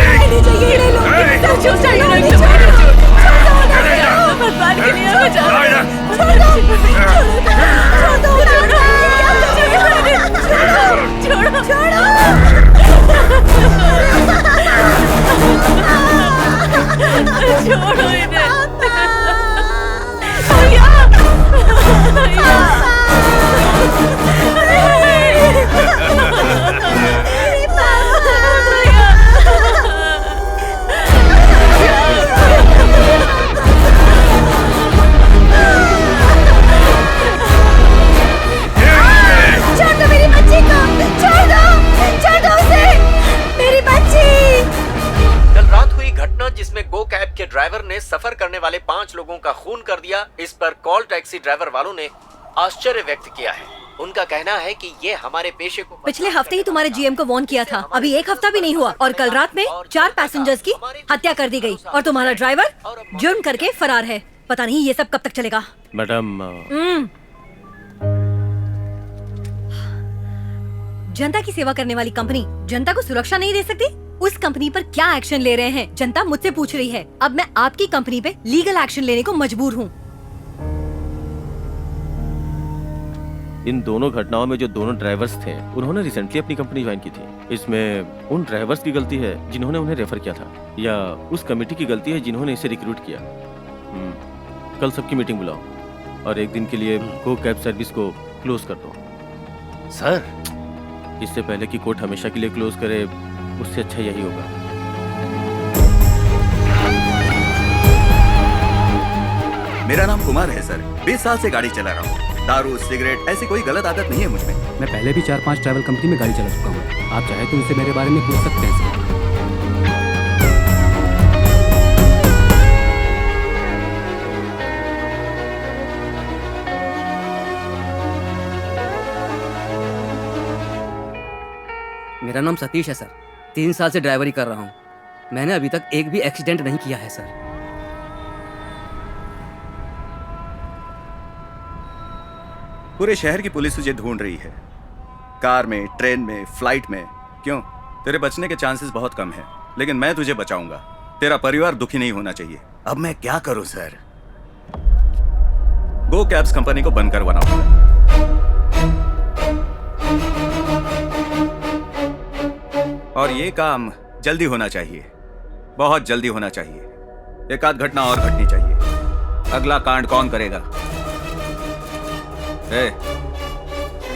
Speaker 3: छोड़ो इन्हें।
Speaker 7: छोड़ दो मेरी बच्ची को, छोड़ दो उसे, मेरी बच्ची।
Speaker 1: कल रात हुई घटना जिसमें गो कैब के ड्राइवर ने सफर करने वाले 5 लोगों का खून कर दिया, इस पर कॉल टैक्सी ड्राइवर वालों ने आश्चर्य व्यक्त किया है। उनका कहना है कि ये हमारे पेशे को
Speaker 3: पिछले हफ्ते ही तुम्हारे जीएम को वार्न किया था, अभी 1 हफ्ता भी नहीं हुआ और कल रात में 4 पैसेंजर्स की हत्या कर दी गई और तुम्हारा ड्राइवर जुर्म करके फरार है। पता नहीं ये सब कब तक चलेगा।
Speaker 2: मैडम
Speaker 3: जनता की सेवा करने वाली कंपनी जनता को सुरक्षा नहीं दे सकती? उस कंपनी पर क्या एक्शन ले रहे हैं जनता मुझसे पूछ रही है। अब मैं आपकी कंपनी पे लीगल एक्शन लेने को मजबूर हूँ।
Speaker 2: इन दोनों घटनाओं में जो दोनों ड्राइवर्स थे उन्होंने रिसेंटली अपनी कंपनी ज्वाइन की थी। इसमें उन ड्राइवर्स की गलती है जिन्होंने उन्हें रेफर किया था, या उस कमेटी की गलती है जिन्होंने इसे रिक्रूट किया। कल सबकी मीटिंग बुलाओ और एक दिन के लिए गो कैब सर्विस को क्लोज कर दो।
Speaker 1: सर,
Speaker 2: इससे पहले कि कोर्ट हमेशा के लिए क्लोज करे, उससे अच्छा यही होगा।
Speaker 5: मेरा नाम कुमार है सर, 20 साल से गाड़ी चला रहा हूँ। दारू, सिगरेट ऐसी कोई गलत आदत नहीं है मुझ में।
Speaker 4: मैं पहले भी 4-5 ट्रैवल कंपनी में गाड़ी चला चुका हूँ। आप चाहे तो उनसे मेरे बारे में पूछ सकते हैं सर।
Speaker 13: मेरा नाम सतीश है सर, 3 साल से ड्राइवरी कर रहा हूँ। मैंने अभी तक एक भी एक्सीडेंट नहीं किया है सर।
Speaker 5: पूरे शहर की पुलिस तुझे ढूंढ रही है, कार में, ट्रेन में, फ्लाइट में। क्यों? तेरे बचने के चांसेस बहुत कम हैं, लेकिन मैं तुझे बचाऊंगा। तेरा परिवार दुखी नहीं होना चाहिए। अब मैं क्या करूं सर? गो कैब्स कंपनी को बंद करवाना होगा। और ये काम जल्दी होना चाहिए, बहुत जल्दी होना चाहिए। एक आध घटना और घटनी चाहिए। अगला कांड कौन करेगा?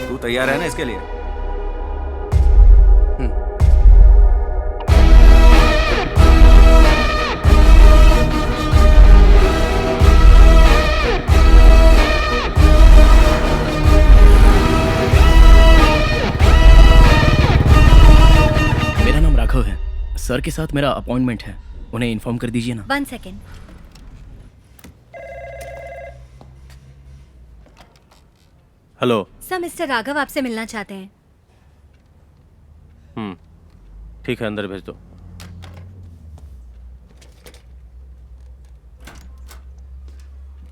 Speaker 5: तू तैयार है ना इसके लिए?
Speaker 14: मेरा नाम राघव है। सर के साथ मेरा अपॉइंटमेंट है, उन्हें इन्फॉर्म कर दीजिए ना।
Speaker 3: 1 second.
Speaker 2: Hello
Speaker 3: sir, mister Raghav आपसे मिलना चाहते हैं।
Speaker 2: ठीक है, अंदर भेज दो।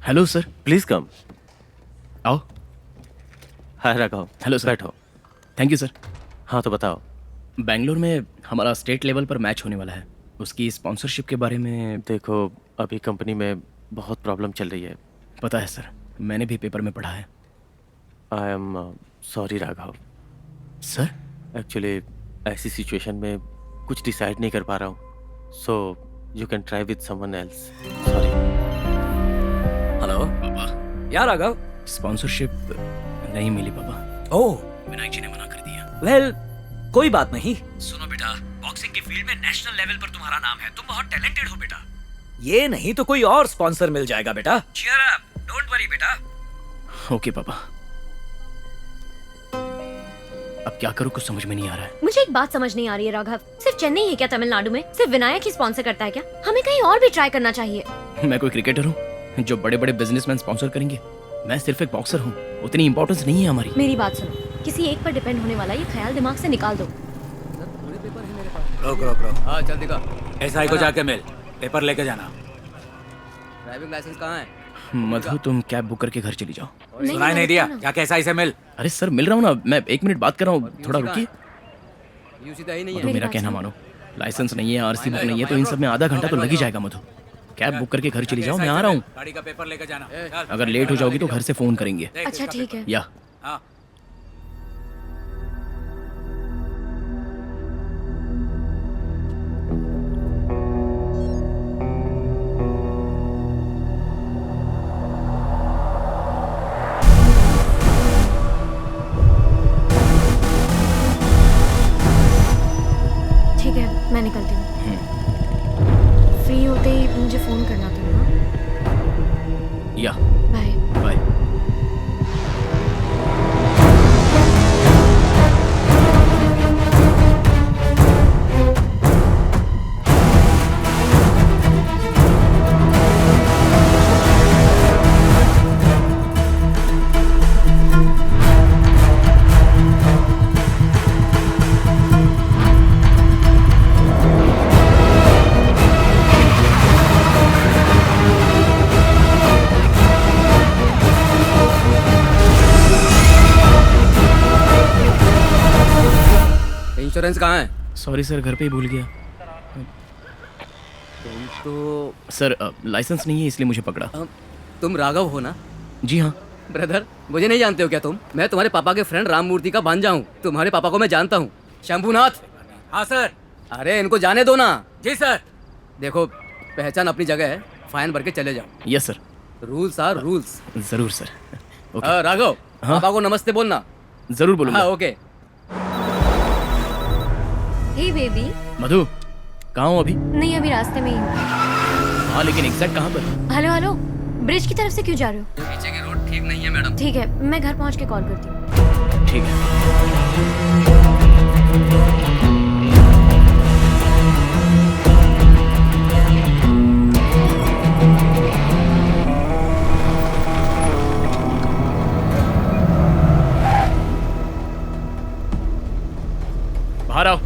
Speaker 14: Hello sir.
Speaker 2: Please come.
Speaker 14: आओ।
Speaker 2: हाय राघव।
Speaker 14: Hello sir.
Speaker 2: बैठो।
Speaker 14: Thank you sir.
Speaker 2: हाँ तो बताओ।
Speaker 14: बेंगलोर में हमारा स्टेट लेवल पर मैच होने वाला है, उसकी स्पॉन्सरशिप के बारे में।
Speaker 2: देखो, अभी कंपनी में बहुत प्रॉब्लम चल रही है।
Speaker 14: पता है सर, मैंने भी पेपर में पढ़ा है।
Speaker 2: I am sorry Raghav.
Speaker 14: Sir,
Speaker 2: actually ऐसी सिचुएशन में कुछ डिसाइड नहीं कर पा रहा हूँ, so you can try with someone else. Sorry.
Speaker 9: यार राघव,
Speaker 14: स्पॉन्सरशिप नहीं मिली पापा।
Speaker 9: ओह,
Speaker 14: विनायक जी ने मना कर दिया।
Speaker 9: वेल, कोई बात नहीं। सुनो बेटा, बॉक्सिंग की फील्ड में नेशनल लेवल पर तुम्हारा नाम है, तुम बहुत टैलेंटेड हो बेटा। ये नहीं तो कोई और स्पॉन्सर मिल जाएगा बेटा। चीयर अप, डोंट वरी बेटा।
Speaker 14: ओके पापा। अब क्या करूं, कुछ समझ में नहीं आ रहा है।
Speaker 12: मुझे एक बात समझ नहीं आ रही है राघव, सिर्फ चेन्नई है क्या तमिलनाडु में? सिर्फ विनायक ही स्पॉन्सर करता है क्या? हमें कहीं और भी ट्राई करना चाहिए।
Speaker 14: मैं कोई क्रिकेटर हूँ जो बड़े बड़े बिजनेसमैन स्पॉन्सर करेंगे? मैं सिर्फ एक बॉक्सर हूँ, उतनी इंपॉर्टेंस नहीं है हमारी।
Speaker 12: मेरी बात सुनो, किसी एक पर डिपेंड होने वाला ये ख्याल दिमाग से निकाल दो।
Speaker 9: रोक रोक रोक।
Speaker 13: हाँ जल्दी का।
Speaker 9: एसआई को जाके मिल, पेपर लेके जाना।
Speaker 13: ड्राइविंग लाइसेंस कहाँ है?
Speaker 14: मधु, तुम कैब बुक करके घर चली जाओ।
Speaker 9: सुनाई नहीं दिया? जाके एसआई से मिल।
Speaker 14: अरे सर मिल रहा हूँ ना, मैं 1 मिनट बात कर रहा हूँ, थोड़ा रुकिए।
Speaker 13: यूसी तो ही नहीं
Speaker 14: मधु
Speaker 13: है।
Speaker 14: मेरा कहना मानो, लाइसेंस नहीं है, आरसी बुक नहीं है, तो इन सब में आधा घंटा तो लग ही जाएगा। मधु कैब बुक करके घर चली जाओ, मैं आ रहा हूँ।
Speaker 9: गाड़ी का पेपर लेके जाना।
Speaker 14: अगर लेट हो जाओगी तो घर से फोन करेंगे।
Speaker 12: अच्छा ठीक है।
Speaker 14: या
Speaker 12: ठीक है, मैं निकलती हूँ। फ्री होते ही मुझे फोन करना तुम।
Speaker 14: या
Speaker 12: बाय
Speaker 14: बाय।
Speaker 13: इंश्योरेंस कहाँ है?
Speaker 14: सॉरी सर, घर पे ही भूल गया।
Speaker 13: तुम तो
Speaker 14: सर लाइसेंस नहीं है इसलिए मुझे पकड़ा।
Speaker 13: तुम राघव हो ना?
Speaker 14: जी हाँ।
Speaker 13: ब्रदर, मुझे नहीं जानते हो क्या तुम? मैं तुम्हारे पापा के फ्रेंड राम मूर्ति का भांजा हूँ। तुम्हारे पापा को मैं जानता हूँ। शंभुनाथ।
Speaker 9: हाँ सर।
Speaker 13: अरे इनको जाने दो ना।
Speaker 9: जी सर।
Speaker 13: देखो, पहचान अपनी जगह है, फाइन भर के चले जाओ।
Speaker 14: Yes sir.
Speaker 13: Rules are rules.
Speaker 14: जरूर सर।
Speaker 13: राघव, पापा को नमस्ते बोलना।
Speaker 14: जरूर बोलूंगा।
Speaker 13: हाँ ओके।
Speaker 12: हे बेबी।
Speaker 14: मधु, कहाँ हो अभी?
Speaker 12: नहीं, अभी रास्ते में ही हूँ।
Speaker 14: हाँ लेकिन एग्जैक्ट कहाँ पर?
Speaker 12: हेलो हेलो, ब्रिज की तरफ से क्यों जा रहे हो?
Speaker 13: पीछे की रोड ठीक नहीं है मैडम।
Speaker 12: ठीक है, मैं घर पहुँच के कॉल करती हूँ।
Speaker 14: ठीक है। बाहर आओ।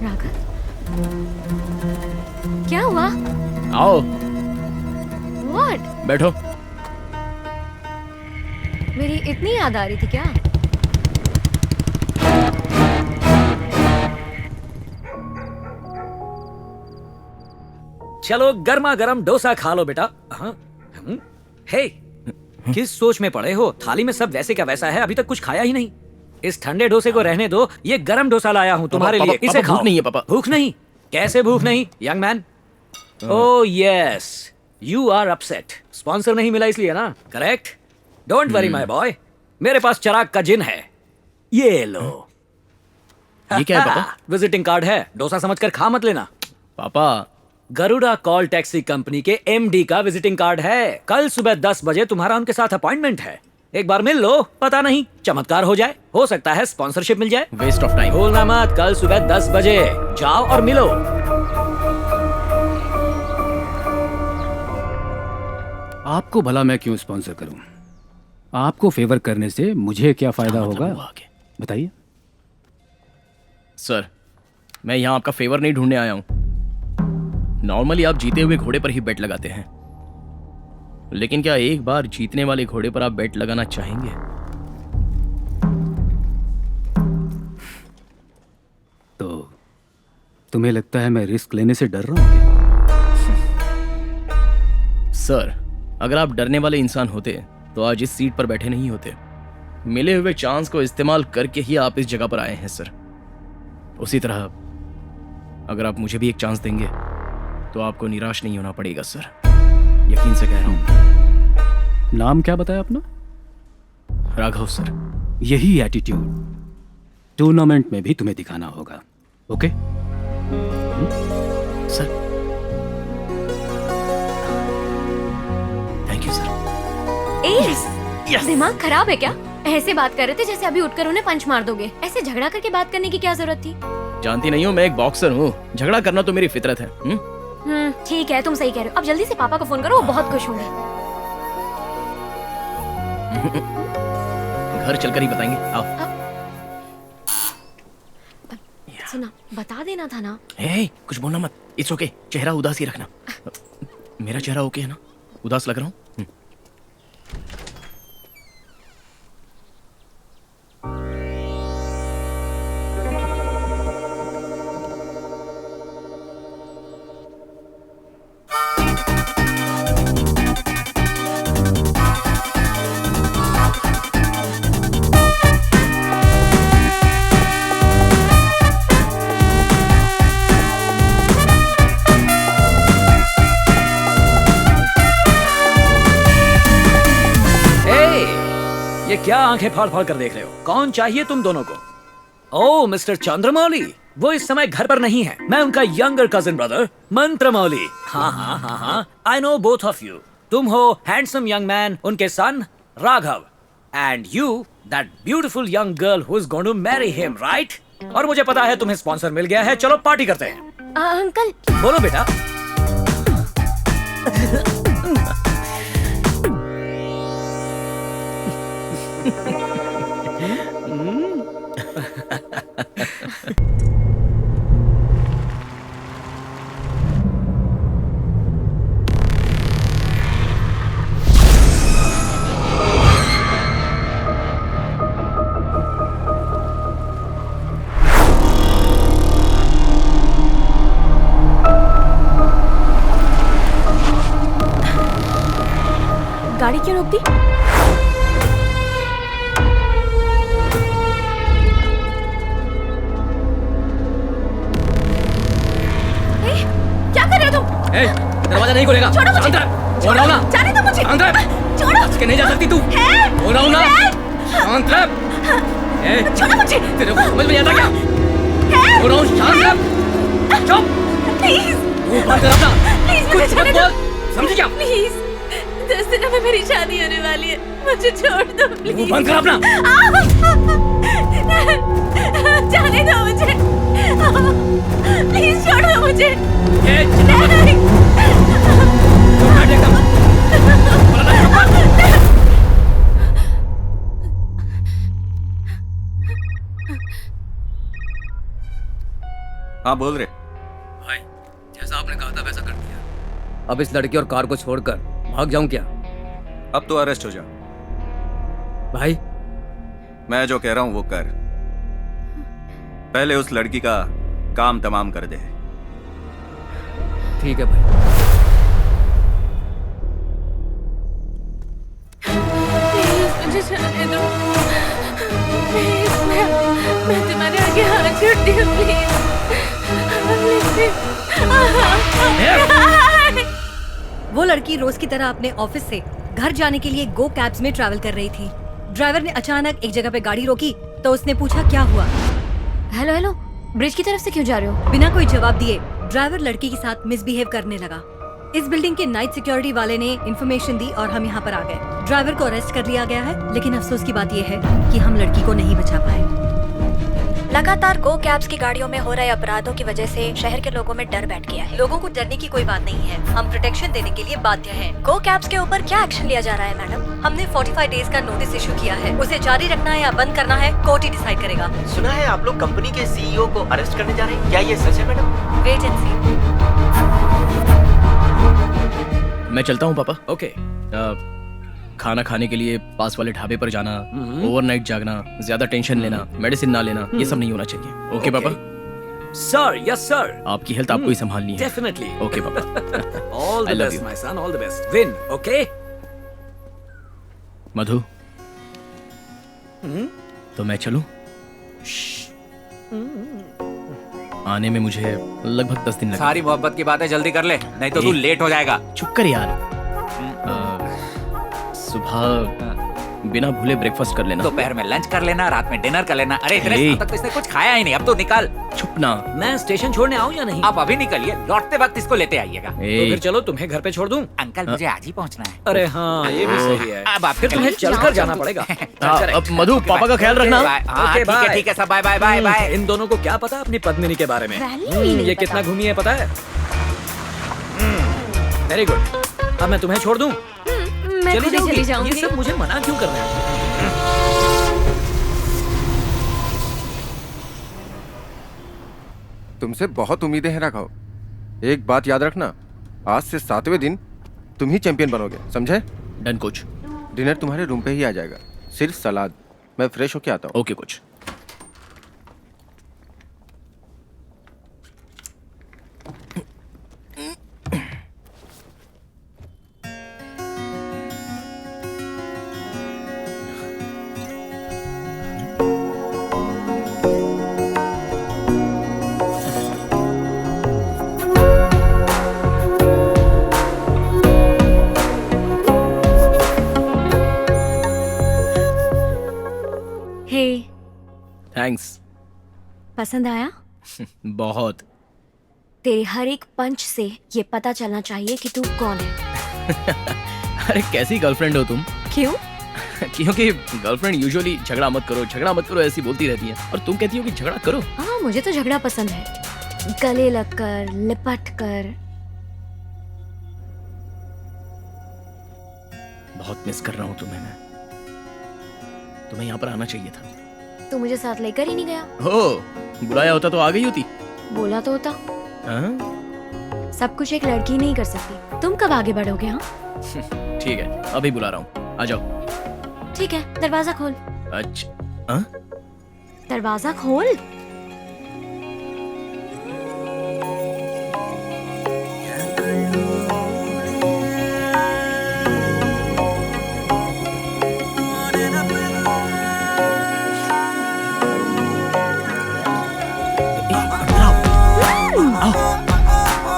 Speaker 12: राघव, क्या हुआ?
Speaker 14: आओ।
Speaker 12: What?
Speaker 14: बैठो।
Speaker 12: मेरी इतनी याद आ रही थी क्या?
Speaker 9: चलो गर्मा गर्म डोसा खा लो बेटा। हाँ। हे, किस सोच में पड़े हो? थाली में सब वैसे का वैसा है, अभी तक कुछ खाया ही नहीं। इस ठंडे डोसे को रहने दो, ये गरम डोसा लाया हूँ तुम्हारे लिए। इसे खाओ।
Speaker 14: भूख नहीं है पापा।
Speaker 9: भूख नहीं? कैसे भूख नहीं young man? Oh yes, you are upset. Sponsor नहीं मिला इसलिए ना? Correct. Don't worry my boy, मेरे पास चिराग का जिन है, ये लो।
Speaker 14: ये क्या है पापा?
Speaker 9: विजिटिंग कार्ड है, डोसा समझकर खा मत लेना।
Speaker 14: पापा,
Speaker 9: गरुड़ा कॉल टैक्सी कंपनी के एमडी का विजिटिंग कार्ड है। कल सुबह 10 बजे तुम्हारा उनके साथ अपॉइंटमेंट है। एक बार मिल लो, पता नहीं चमत्कार हो जाए, हो सकता है स्पॉन्सरशिप मिल जाए।
Speaker 14: Waste of time.
Speaker 9: भूलना मत, कल सुबह 10 बजे जाओ और मिलो।
Speaker 4: आपको भला मैं क्यों स्पॉन्सर करूं? आपको फेवर करने से मुझे क्या फायदा होगा, बताइए।
Speaker 14: सर, मैं यहाँ आपका फेवर नहीं ढूंढने आया हूँ। नॉर्मली आप जीते हुए घोड़े पर ही बेट लगाते हैं, लेकिन क्या एक बार जीतने वाले घोड़े पर आप बेट लगाना चाहेंगे?
Speaker 4: तो तुम्हें लगता है मैं रिस्क लेने से डर रहा हूँ क्या?
Speaker 14: सर, अगर आप डरने वाले इंसान होते तो आज इस सीट पर बैठे नहीं होते। मिले हुए चांस को इस्तेमाल करके ही आप इस जगह पर आए हैं सर। उसी तरह अगर आप मुझे भी एक चांस देंगे तो आपको निराश नहीं होना पड़ेगा सर, यकीन से कह रहा हूं।
Speaker 4: नाम क्या बताया अपना?
Speaker 14: राघव सर।
Speaker 4: यही एटीट्यूड टूर्नामेंट में भी तुम्हें दिखाना होगा, okay?
Speaker 14: Sir thank you sir.
Speaker 12: S, दिमाग खराब है क्या? ऐसे बात कर रहे थे जैसे अभी उठकर उन्हें पंच मार दोगे। ऐसे झगड़ा करके बात करने की क्या जरूरत थी?
Speaker 14: जानती नहीं हो मैं एक बॉक्सर हूँ, झगड़ा करना तो मेरी फितरत है।
Speaker 12: ठीक है, तुम सही कह रहे हो। अब जल्दी से पापा को फोन करो, वो बहुत खुश होंगे।
Speaker 14: घर चलकर ही बताएंगे, आओ।
Speaker 12: सुना, बता देना था ना।
Speaker 14: कुछ बोलना मत, इट्स ओके। चेहरा उदास ही रखना। मेरा चेहरा ओके है ना? उदास लग रहा हूँ?
Speaker 9: ये क्या आंखें फाड़ फाड़ कर देख रहे हो? कौन चाहिए तुम दोनों को? ओह मिस्टर चंद्रमौली, वो इस समय घर पर नहीं है। मैं उनका यंगर कजिन ब्रदर मंत्रमौली। हाँ, I know both of you. तुम हो हैंडसम यंग मैन, उनके son Raghav, and you that beautiful young girl who is going to marry him, right? और मुझे पता है तुम्हें स्पॉन्सर मिल गया है, चलो पार्टी करते हैं।
Speaker 12: अंकल
Speaker 9: बोलो बेटा।
Speaker 12: गाड़ी क्यों रोक दी? क्या कर रहे हो तुम?
Speaker 13: दरवाजा नहीं खोलेगा।
Speaker 12: छोड़ो मुझे।
Speaker 13: बोल रहा हूं ना।
Speaker 12: जाने दो मुझे।
Speaker 13: शांत रह।
Speaker 12: छोड़ो।
Speaker 13: बच के नहीं जा सकती तू। बोल रहा हूं ना। शांत रह।
Speaker 12: छोड़ो मुझे।
Speaker 13: तेरे को समझ में नहीं आता क्या? बोल रहा हूं शांत रह। चुप।
Speaker 12: प्लीज।
Speaker 13: मुंह बंद कर अपना।
Speaker 12: प्लीज
Speaker 13: कुछ मत बोल। समझी क्या?
Speaker 12: प्लीज। 10 दिनों में मेरी शादी होने वाली है, मुझे छोड़ दो प्लीज।
Speaker 13: मुंह बंद कर अपना।
Speaker 12: जाने दो मुझे। प्लीज छोड़ दो मुझे।
Speaker 5: हाँ बोल रहे।
Speaker 13: भाई जैसा आपने कहा था वैसा कर दिया। अब इस लड़की और कार को छोड़कर भाग जाऊं क्या?
Speaker 5: अब तो अरेस्ट हो जा।
Speaker 13: भाई
Speaker 5: मैं जो कह रहा हूं वो कर। पहले उस लड़की का काम तमाम कर दे।
Speaker 13: ठीक है भाई।
Speaker 12: मुझे जाने दो प्लीज। मैं तुम्हारे आगे हाथ जोड़ती हूँ प्लीज। वो लड़की रोज की तरह अपने ऑफिस से घर जाने के लिए गो कैब्स में ट्रैवल कर रही थी। ड्राइवर ने अचानक एक जगह पे गाड़ी रोकी तो उसने पूछा क्या हुआ। हेलो हेलो, ब्रिज की तरफ से क्यों जा रहे हो? बिना कोई जवाब दिए ड्राइवर लड़की के साथ मिसबिहेव करने लगा। इस बिल्डिंग के नाइट सिक्योरिटी वाले ने इन्फॉर्मेशन दी और हम यहाँ पर आ गए। ड्राइवर को अरेस्ट कर लिया गया है, लेकिन अफसोस की बात यह है कि हम लड़की को नहीं बचा पाए। लगातार गो कैब्स की गाड़ियों में हो रहे अपराधों की वजह से शहर के लोगों में डर बैठ गया है। लोगों को डरने की कोई बात नहीं है, हम प्रोटेक्शन देने के लिए बाध्य हैं। गो कैब्स के ऊपर क्या एक्शन लिया जा रहा है मैडम? हमने 45 डेज का नोटिस इशू किया है। उसे जारी रखना है या बंद करना है, कोर्ट ही डिसाइड करेगा।
Speaker 1: सुना है आप लोग कंपनी के सीईओ को अरेस्ट करने जा रहे हैं, क्या ये सच है मैडम?
Speaker 12: वेट एंड सी।
Speaker 14: मैं चलता हूँ पापा।
Speaker 9: ओके।
Speaker 14: खाना खाने के लिए पास वाले ढाबे पर जाना, ओवरनाइट जागना, ज्यादा टेंशन लेना, मेडिसिन ना लेना, ये सब नहीं होना चाहिए। ओके पापा?
Speaker 9: Sir, yes sir.
Speaker 14: आपकी हेल्थ आपको ही संभालनी है।
Speaker 9: डेफिनेटली।
Speaker 14: ओके पापा।
Speaker 9: All the best my son, all the best. Win, okay?
Speaker 14: Madhu, तो मैं चलूं? आने में मुझे लगभग 10 दिन लगेंगे।
Speaker 11: सारी मोहब्बत की बातें जल्दी कर ले, नहीं तो तू लेट हो जाएगा।
Speaker 14: चुप कर यार। सुबह बिना भूले ब्रेकफास्ट कर लेना।
Speaker 11: दोपहर में लंच कर लेना, रात में डिनर कर लेना। अरे इतने
Speaker 14: ए।
Speaker 11: साल तक तो इसने कुछ खाया ही नहीं, अब तो निकल।
Speaker 14: चुप ना।
Speaker 9: मैं स्टेशन छोड़ने आऊँ या नहीं?
Speaker 11: आप अभी निकलिए, लौटते वक्त इसको लेते आइएगा।
Speaker 9: तो फिर चलो तुम्हें घर पे छोड़ दूं?
Speaker 11: अंकल मुझे आज ही पहुंचना है।
Speaker 9: अरे हाँ, ये भी सही है।
Speaker 11: अब आप
Speaker 9: फिर तुम्हें चलकर जाना पड़ेगा।
Speaker 14: अब मधु, पापा का ख्याल रखना।
Speaker 11: हाँ ठीक है ठीक है सब, बाय बाय बाय बाय।
Speaker 9: इन दोनों को क्या पता अपनी पद्मिनी के बारे में? ये कितना घूमी है पता है? Very good. अब मैं तुम्हें छोड़ दूं?
Speaker 12: मैं खुद ही चली जाऊंगी।
Speaker 9: ये सब मुझे मना क्यों कर रहे हैं?
Speaker 15: तुमसे बहुत उम्मीदें हैं राघव। एक बात याद रखना, आज से 7वें दिन तुम ही चैंपियन बनोगे, समझे?
Speaker 14: Done coach.
Speaker 15: डिनर तुम्हारे रूम पे ही आ जाएगा, सिर्फ सलाद। मैं फ्रेश होके आता हूँ।
Speaker 14: Okay coach.
Speaker 12: Hey,
Speaker 14: thanks.
Speaker 12: पसंद आया?
Speaker 14: बहुत।
Speaker 12: तेरे हर एक पंच से ये पता चलना चाहिए कि तू कौन है।
Speaker 14: अरे कैसी गर्लफ्रेंड हो तुम?
Speaker 12: क्यों?
Speaker 14: क्योंकि गर्लफ्रेंड यूजुअली झगड़ा मत करो ऐसी बोलती रहती है, और तुम कहती हो कि झगड़ा करो।
Speaker 12: हाँ, मुझे तो झगड़ा पसंद है। गले लगकर, लिपट कर।
Speaker 14: बहुत मिस कर रहा हूँ तुम्हें मैं। तुम्हें यहाँ पर आना चाहिए था।
Speaker 12: तू मुझे साथ लेकर ही नहीं गया।
Speaker 14: हो, बुलाया होता तो आ गई होती।
Speaker 12: बोला तो होता।
Speaker 14: हाँ?
Speaker 12: सब कुछ एक लड़की नहीं कर सकती। तुम कब आगे बढ़ोगे? हाँ
Speaker 14: ठीक है, अभी बुला रहा हूँ, आ जाओ।
Speaker 12: ठीक है, दरवाजा खोल।
Speaker 14: अच्छा। हाँ?
Speaker 12: दरवाजा खोल।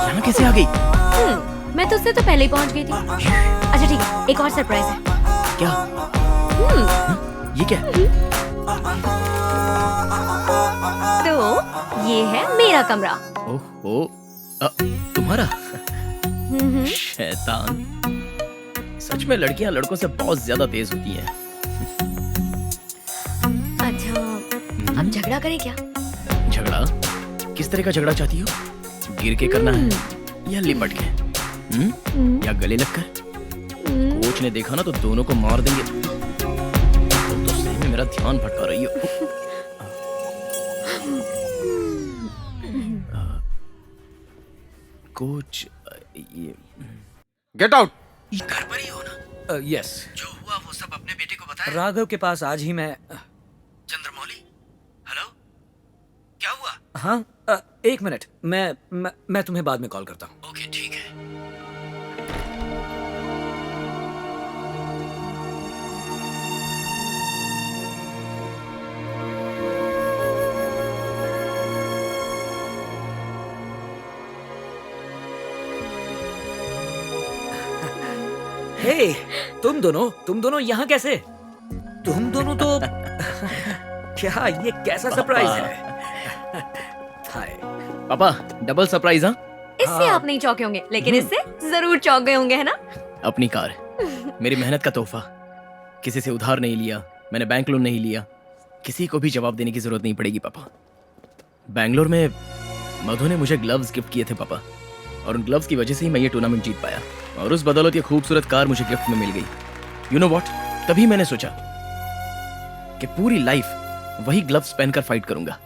Speaker 14: यहाँ कैसे आ गई?
Speaker 12: मैं तो उससे तो पहले ही पहुंच गई थी। अच्छा ठीक है, एक और सरप्राइज है।
Speaker 14: क्या? ये क्या?
Speaker 12: तो ये है मेरा कमरा।
Speaker 14: ओहो, तुम्हारा? शैतान। सच में लड़कियां लड़कों से बहुत ज्यादा तेज होती हैं।
Speaker 12: अच्छा, अब झगड़ा करें क्या?
Speaker 14: झगड़ा? किस तरह का झगड़ा चाहती हो? गिर के करना है या लिपट के? या गले लगकर? कोच ने देखा ना तो दोनों को मार देंगे। तुम तो सही में मेरा ध्यान भटका रही हो। कोच, ये
Speaker 15: गेट आउट।
Speaker 14: घर पर ही हो ना?
Speaker 9: यस।
Speaker 14: जो हुआ वो सब अपने बेटे को बताया?
Speaker 9: राघव के पास आज ही मैं।
Speaker 14: चंद्रमौली, हेलो, क्या हुआ?
Speaker 9: हाँ, एक मिनट, मैं तुम्हें बाद में कॉल करता हूँ।
Speaker 14: ओके ठीक है।
Speaker 9: हे, तुम दोनों यहाँ कैसे? तुम दोनों तो क्या ये कैसा सरप्राइज है? हाय
Speaker 14: पापा, डबल सरप्राइज। हाँ,
Speaker 12: इससे आप नहीं चौंके होंगे, लेकिन इससे जरूर चौंक गए होंगे, है ना?
Speaker 14: अपनी कार, मेरी मेहनत का तोहफा। किसी से उधार नहीं लिया, मैंने बैंक लोन नहीं लिया। किसी को भी जवाब देने की जरूरत नहीं पड़ेगी पापा। बैंगलोर में मधु ने मुझे ग्लव्स गिफ्ट किए थे पापा, और उन ग्लव्स की वजह से ही मैं ये टूर्नामेंट जीत पाया, और उस बदौलत ये खूबसूरत कार मुझे गिफ्ट में मिल गई। यू नो व्हाट, तभी मैंने सोचा कि पूरी लाइफ वही ग्लव्स पहनकर फाइट करूंगा।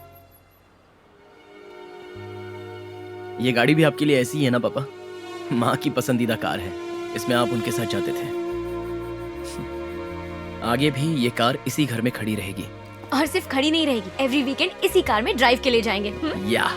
Speaker 14: ये गाड़ी भी आपके लिए ऐसी ही है ना पापा? माँ की पसंदीदा कार है, इसमें आप उनके साथ जाते थे। आगे भी ये कार इसी घर में खड़ी रहेगी।
Speaker 12: और सिर्फ खड़ी नहीं रहेगी, एवरी वीकेंड इसी कार में ड्राइव के लिए जाएंगे।
Speaker 14: या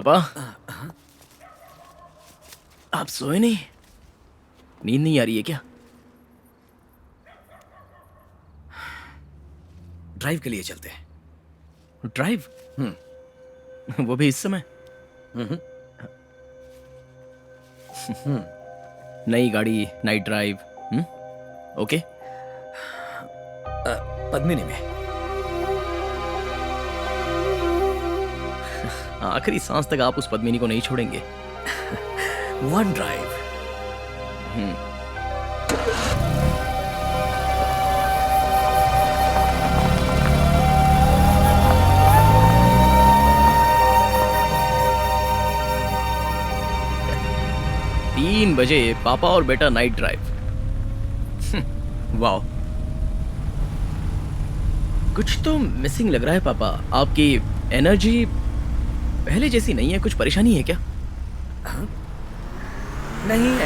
Speaker 14: पापा, आप सोए नहीं? नींद नहीं आ रही है क्या?
Speaker 9: ड्राइव के लिए चलते हैं।
Speaker 14: ड्राइव? वो भी इस समय? नई गाड़ी, नाइट ड्राइव। ओके।
Speaker 9: पद्मिनी में।
Speaker 14: आखिरी सांस तक आप उस पद्मिनी को नहीं छोड़ेंगे।
Speaker 9: One drive.
Speaker 14: तीन बजे पापा और बेटा नाइट ड्राइव। वाह, कुछ तो मिसिंग लग रहा है पापा। आपकी एनर्जी पहले जैसी नहीं है। कुछ परेशानी है क्या?
Speaker 9: नहीं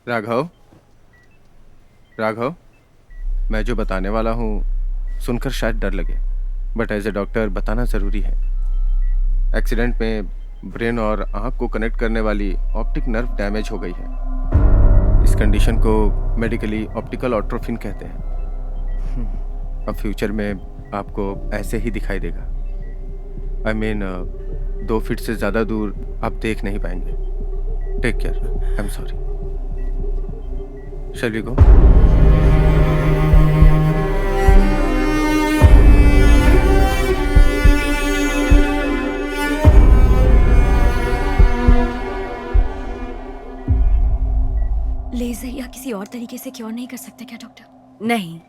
Speaker 15: राघव, राघव, मैं जो बताने वाला हूँ सुनकर शायद डर लगे, बट एज ए डॉक्टर बताना ज़रूरी है। एक्सीडेंट में ब्रेन और आँख को कनेक्ट करने वाली ऑप्टिक नर्व डैमेज हो गई है। इस कंडीशन को मेडिकली ऑप्टिकल एट्रोफी कहते हैं। अब फ्यूचर में आपको ऐसे ही दिखाई देगा। आई मीन 2 फीट से ज़्यादा दूर आप देख नहीं पाएंगे। Take care. I am sorry. Shall we go?
Speaker 12: लेजर या किसी और तरीके से क्योर नहीं कर सकते क्या डॉक्टर?
Speaker 3: नहीं,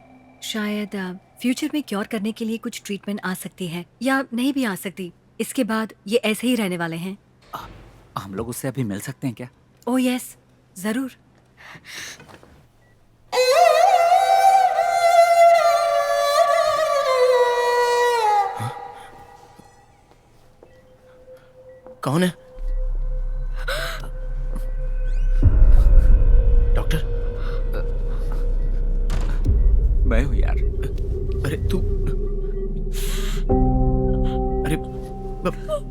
Speaker 3: शायद फ्यूचर में क्योर करने के लिए कुछ ट्रीटमेंट आ सकती है या नहीं भी आ सकती। इसके बाद ये ऐसे ही रहने वाले हैं।
Speaker 11: हम लोग उससे अभी मिल सकते हैं क्या?
Speaker 3: ओह यस, जरूर।
Speaker 14: कौन है? डॉक्टर?
Speaker 11: मैं हूँ यार।
Speaker 14: अरे तू, अरे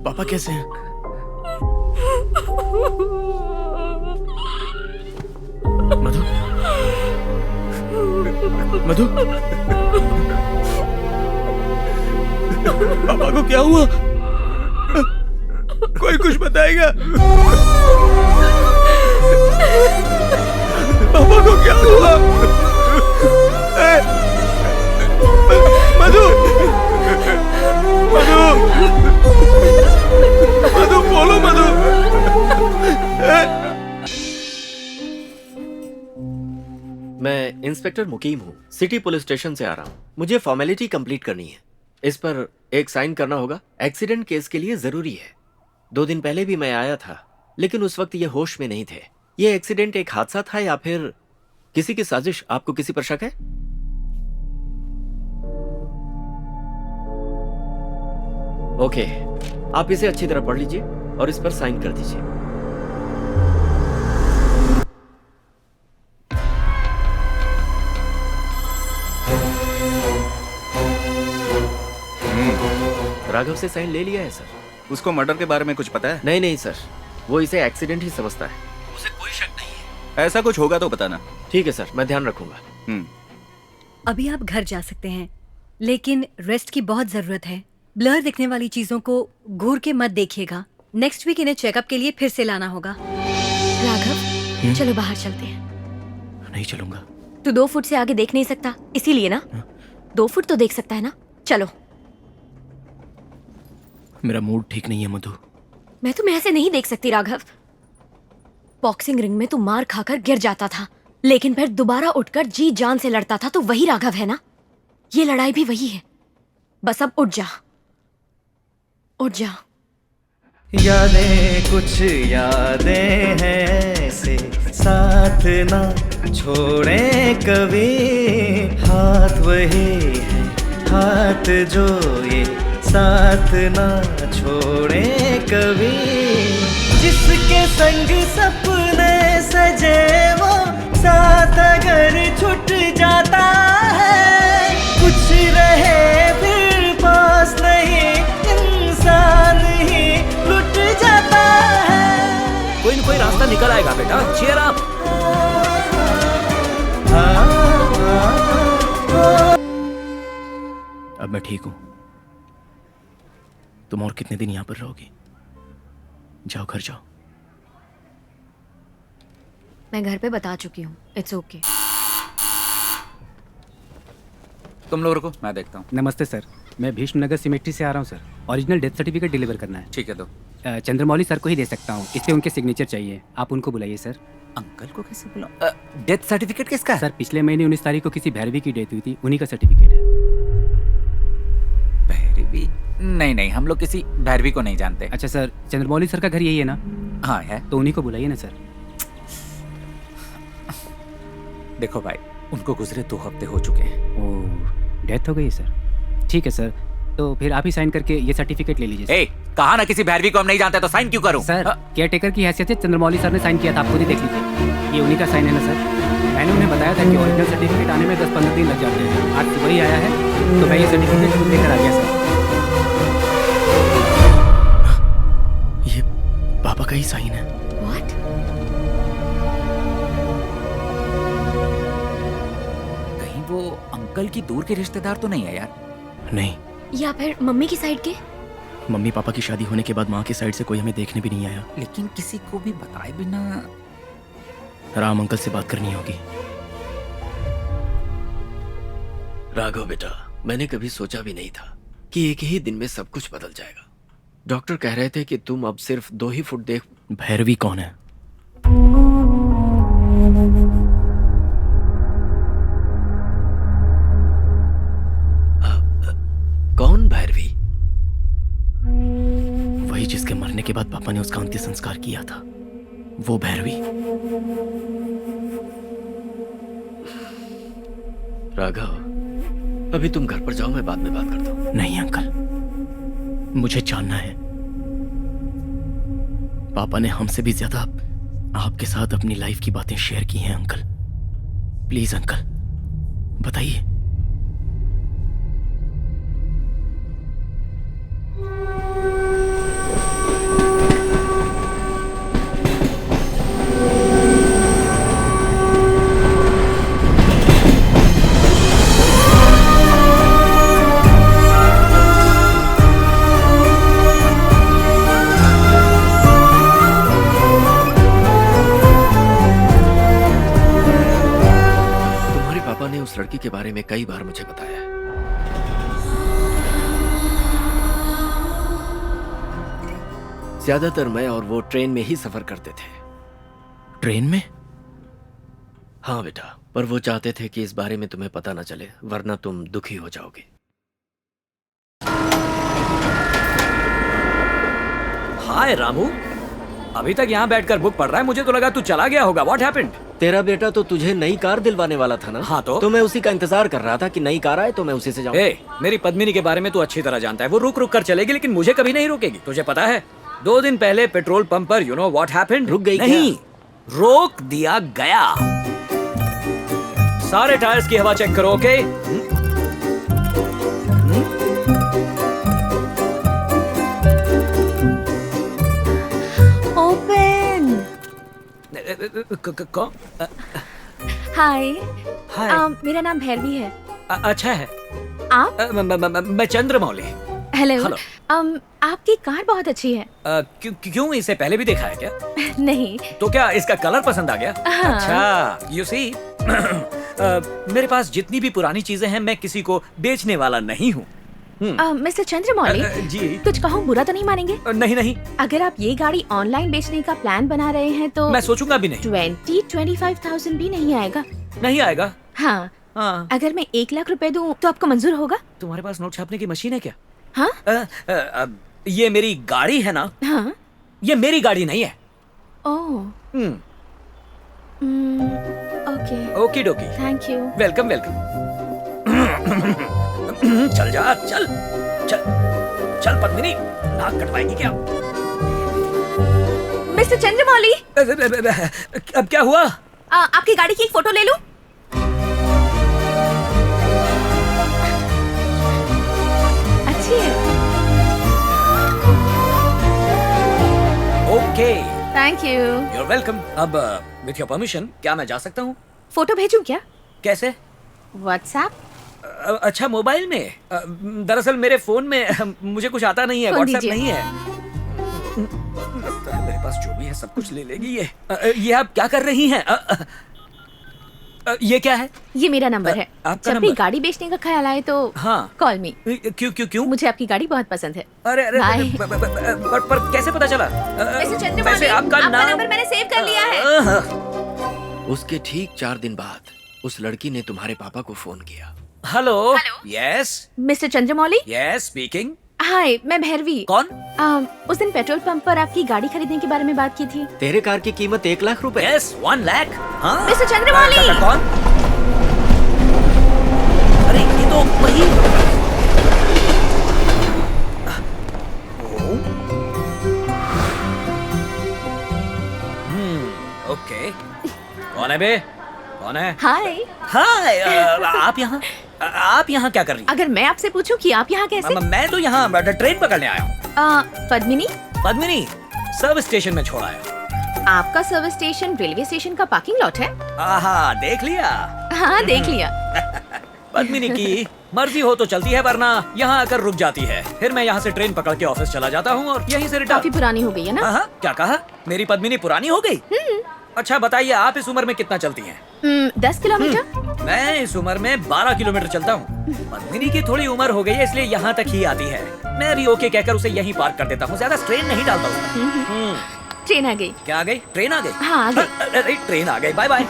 Speaker 14: पापा कैसे हैं? मधु, मधु, पापा को क्या हुआ? कोई कुछ बताएगा? पापा को क्या हुआ? मधु, मधु, मधु बोलो मधु।
Speaker 1: मैं इंस्पेक्टर मुकीम हूँ, सिटी पुलिस स्टेशन से आ रहा हूँ। मुझे फॉर्मेलिटी कंप्लीट करनी है। इस पर एक साइन करना होगा। एक्सीडेंट केस के लिए जरूरी है। 2 दिन पहले भी मैं आया था, लेकिन उस वक्त ये होश में नहीं थे। ये एक्सीडेंट एक हादसा था या फिर किसी की साजिश? आपको किसी पर शक है? ओके, आप इसे अच्छी तरह पढ़ लीजिए और इस पर साइन कर दीजिए। राघव से साइन ले लिया है सर।
Speaker 5: उसको मर्डर के बारे में कुछ पता है?
Speaker 1: नहीं नहीं सर, वो इसे एक्सीडेंट ही समझता है। उसे कोई शक नहीं है।
Speaker 5: ऐसा कुछ होगा तो बताना।
Speaker 1: ठीक है सर, मैं ध्यान रखूंगा।
Speaker 3: अभी आप घर जा सकते हैं, लेकिन रेस्ट की बहुत जरूरत है। ब्लर दिखने वाली चीजों को घूर के मत देखिएगा। नेक्स्ट वीक इन्हें चेकअप के लिए फिर से लाना होगा।
Speaker 12: राघव, चलो बाहर चलते हैं।
Speaker 14: नहीं चलूंगा।
Speaker 12: तू 2 फुट से आगे देख नहीं सकता, इसीलिए ना। 2 फुट तो देख सकता है ना। चलो।
Speaker 14: मेरा मूड ठीक नहीं है मधु।
Speaker 12: मैं तुम्हें ऐसे नहीं देख सकती राघव। बॉक्सिंग रिंग में तू मार खाकर गिर जाता था, लेकिन फिर दोबारा उठकर जी जान से लड़ता था, तो वही राघव है ना। ये लड़ाई भी वही है। बस अब उठ जा, उठ जा।
Speaker 16: यादें कुछ यादें हैं ऐसे, साथ ना छोड़े कभी। हाथ वही है, हाथ जो ये साथ ना छोड़े कभी। जिसके संग सपने सजे वो साथ अगर छूट जाता है, कुछ रहे फिर पास नहीं, इंसान ही लुट जाता है।
Speaker 9: कोई न कोई रास्ता निकल आएगा बेटा, चीयर अप।
Speaker 14: अब मैं ठीक हूं। तुम और कितने दिन यहां पर रहोगी? जाओ घर जाओ।
Speaker 12: मैं घर पे बता चुकी हूँ, इट्स ओके।
Speaker 11: तुम लोग रुको, मैं देखता हूँ।
Speaker 4: नमस्ते सर, मैं भीष्मनगर सिमेट्री से आ रहा हूँ sir. Original death certificate deliver करना है।
Speaker 11: ठीक है, दो।
Speaker 4: चंद्रमौली सर को ही दे सकता हूँ, इससे उनके सिग्नेचर चाहिए। आप उनको बुलाइए सर।
Speaker 11: अंकल को कैसे बुलाऊं? डेथ सर्टिफिकेट किसका है?
Speaker 4: सर पिछले महीने 19 तारीख को किसी भैरवी की डेथ हुई थी, उन्हीं का सर्टिफिकेट है।
Speaker 11: भैरवी? नहीं नहीं, हम लोग किसी भैरवी को नहीं जानते।
Speaker 4: अच्छा सर, चंद्रमौली सर का घर यही है ना?
Speaker 11: हाँ है।
Speaker 4: तो उन्हीं को बुलाइए ना सर।
Speaker 11: देखो भाई, उनको गुजरे 2 हफ्ते हो चुके हैं।
Speaker 4: ओह, डेथ हो गई सर। ठीक है सर, तो फिर आप ही साइन करके ये सर्टिफिकेट ले लीजिए।
Speaker 11: कहा ना किसी भैरवी को हम नहीं जानते, तो साइन क्यों करूं?
Speaker 4: सर केयरटेकर की हैसियत से चंद्रमौली सर ने साइन किया था, आप खुद ही देख लीजिए। ये उन्हीं का साइन है ना सर? मैंने उन्हें बताया था कि ओरिजिनल सर्टिफिकेट आने में 10-15 दिन लग जाते हैं। आज सुबह ही आया है, तो मैं ये सर्टिफिकेट खुद लेकर आ गया सर।
Speaker 14: ये पापा का ही साइन है।
Speaker 12: What?
Speaker 11: कहीं वो अंकल की दूर के रिश्तेदार तो नहीं है यार?
Speaker 14: नहीं।
Speaker 12: या फिर मम्मी की साइड के?
Speaker 14: मम्मी पापा की शादी होने के बाद माँ की साइड से कोई हमें देखने भी नहीं आया।
Speaker 11: लेकिन किसी को भी बताए बिना
Speaker 14: राम अंकल से बात करनी होगी।
Speaker 1: राघव बेटा, मैंने कभी सोचा भी नहीं था कि एक ही दिन में सब कुछ बदल जाएगा। डॉक्टर कह रहे थे कि तुम अब सिर्फ 2 ही फुट देख।
Speaker 14: भैरवी कौन है?
Speaker 1: कौन भैरवी?
Speaker 14: वही जिसके मरने के बाद पापा ने उसका अंतिम संस्कार किया था, वो भैरवी।
Speaker 1: राघव, अभी तुम घर पर जाओ, मैं बाद में बात करता हूँ।
Speaker 14: नहीं अंकल, मुझे जानना है। पापा ने हमसे भी ज्यादा आपके साथ अपनी लाइफ की बातें शेयर की हैं अंकल। प्लीज अंकल बताइए।
Speaker 1: उस लड़की के बारे में कई बार मुझे बताया। ज्यादातर मैं और वो ट्रेन में ही सफर करते थे।
Speaker 14: ट्रेन में?
Speaker 1: हाँ बेटा, पर वो चाहते थे कि इस बारे में तुम्हें पता ना चले, वरना तुम दुखी हो जाओगे।
Speaker 9: हाय रामू, अभी तक यहाँ बैठकर बुक पढ़ रहा है। मुझे तो लगा तू चला गया होगा। What happened?
Speaker 1: तेरा बेटा तो तुझे नई कार दिलवाने वाला था ना?
Speaker 9: हाँ तो
Speaker 1: मैं उसी का इंतजार कर रहा था कि नई कार आए तो मैं उसी से जाऊं।
Speaker 9: मेरी पद्मिनी के बारे में तू अच्छी तरह जानता है। वो रुक रुक कर चलेगी लेकिन मुझे कभी नहीं रोकेगी। तुझे पता है 2 दिन पहले पेट्रोल पंप पर यू नो व्हाट हैपेंड?
Speaker 1: रुक गई?
Speaker 9: नहीं, रोक दिया गया। सारे टायर्स की हवा चेक करो। ओके कौन?
Speaker 12: हाय, मेरा नाम भैरवी है।
Speaker 9: अच्छा है।
Speaker 12: आप?
Speaker 9: मैं चंद्रमौली।
Speaker 12: हेलो। आपकी कार बहुत अच्छी है।
Speaker 9: क्यों इसे पहले भी देखा है क्या?
Speaker 12: नहीं।
Speaker 9: तो क्या इसका कलर पसंद आ गया?
Speaker 12: हाँ।
Speaker 9: अच्छा, यू सी मेरे पास जितनी भी पुरानी चीजें हैं मैं किसी को बेचने वाला नहीं हूँ।
Speaker 12: मिस्टर चंद्रमौली,
Speaker 9: जी
Speaker 12: कुछ कहूँ बुरा तो नहीं मानेंगे?
Speaker 9: नहीं नहीं।
Speaker 12: अगर आप ये गाड़ी ऑनलाइन बेचने का प्लान बना रहे हैं तो
Speaker 9: मैं सोचूंगा भी नहीं।
Speaker 12: 25,000 भी नहीं आएगा।
Speaker 9: नहीं आएगा?
Speaker 12: हाँ। अगर मैं 1 लाख रुपए दूं तो आपको मंजूर होगा?
Speaker 9: तुम्हारे पास नोट छापने की मशीन है क्या?
Speaker 12: हाँ।
Speaker 9: ये मेरी गाड़ी है ना?
Speaker 12: हाँ।
Speaker 9: ये मेरी गाड़ी नहीं है।
Speaker 12: Oh. Okay.
Speaker 9: Okey dokey.
Speaker 12: Thank you.
Speaker 9: Welcome welcome. चल जा, चल चल चल पद्मिनी, नाक कटवाएगी क्या?
Speaker 12: मिस्टर चंद्रमौली,
Speaker 9: अब क्या हुआ?
Speaker 12: आपकी गाड़ी की एक फोटो ले लूं? अच्छी है।
Speaker 9: Okay.
Speaker 12: Thank you.
Speaker 9: You're welcome. अब with your permission, क्या मैं जा सकता हूँ?
Speaker 12: फोटो भेजूं क्या?
Speaker 9: कैसे?
Speaker 12: व्हाट्सएप?
Speaker 9: अच्छा, मोबाइल में? दरअसल मेरे फोन में मुझे कुछ आता नहीं है, व्हाट्सएप नहीं है। मेरे पास जो भी है सब कुछ ले लेगी ये आप क्या कर रही हैं? ये क्या है?
Speaker 12: ये मेरा नंबर है। जब भी गाड़ी बेचने का ख्याल आए तो
Speaker 9: हाँ
Speaker 12: कॉल मी।
Speaker 9: क्यों क्यों क्यों?
Speaker 12: मुझे आपकी गाड़ी बहुत पसंद है।
Speaker 9: अरे पर कैसे पता चला?
Speaker 12: वैसे आपका नंबर मैंने सेव कर लिया है।
Speaker 1: उसके ठीक 4 दिन बाद उस लड़की ने तुम्हारे पापा को फोन किया।
Speaker 9: Hello. Yes
Speaker 12: mister Chandramouli.
Speaker 9: Yes speaking.
Speaker 12: Hi, मैं भैरवी।
Speaker 9: कौन?
Speaker 12: उस दिन पेट्रोल पंप पर आपकी गाड़ी खरीदने के बारे में बात की थी।
Speaker 1: तेरे कार की कीमत 1 लाख रुपए।
Speaker 9: यस 1 लाख। हाँ?
Speaker 12: मिस्टर चंद्रमौली।
Speaker 9: कौन? अरे ये तो वही। ओके। कौन है बे? कौन है?
Speaker 12: हाय।
Speaker 9: हाय। आप यहाँ क्या कर रही हैं?
Speaker 12: अगर मैं आपसे पूछूं कि आप यहाँ कैसे?
Speaker 9: मैं तो यहाँ ट्रेन पकड़ने आया हूँ।
Speaker 12: पद्मिनी?
Speaker 9: पद्मिनी सर्विस स्टेशन में छोड़ा है।
Speaker 12: आपका सर्विस स्टेशन रेलवे स्टेशन का पार्किंग लॉट है?
Speaker 9: आहा, देख लिया?
Speaker 12: हाँ, देख लिया।
Speaker 9: पद्मिनी की मर्जी हो तो चलती है, वरना यहाँ आकर रुक जाती है। फिर मैं यहाँ से ट्रेन पकड़ के ऑफिस चला जाता हूँ और यहीं से रिटर्न।
Speaker 12: काफी पुरानी हो गई है ना?
Speaker 9: क्या कहा? मेरी पद्मिनी पुरानी हो गई? अच्छा बताइए, आप इस उम्र में कितना चलती हैं?
Speaker 12: 10 किलोमीटर।
Speaker 9: मैं इस उम्र में 12 किलोमीटर चलता हूँ। पद्मिनी की थोड़ी उम्र हो गई है इसलिए यहाँ तक ही आती है। मैं भी ओके कहकर उसे यहीं पार्क कर देता हूँ, ज्यादा स्ट्रेन नहीं डालता हूँ।
Speaker 12: ट्रेन आ गई।
Speaker 9: क्या आ गई? ट्रेन आ गई?
Speaker 12: हाँ, आ गई।
Speaker 9: अरे ट्रेन आ गई। Bye bye.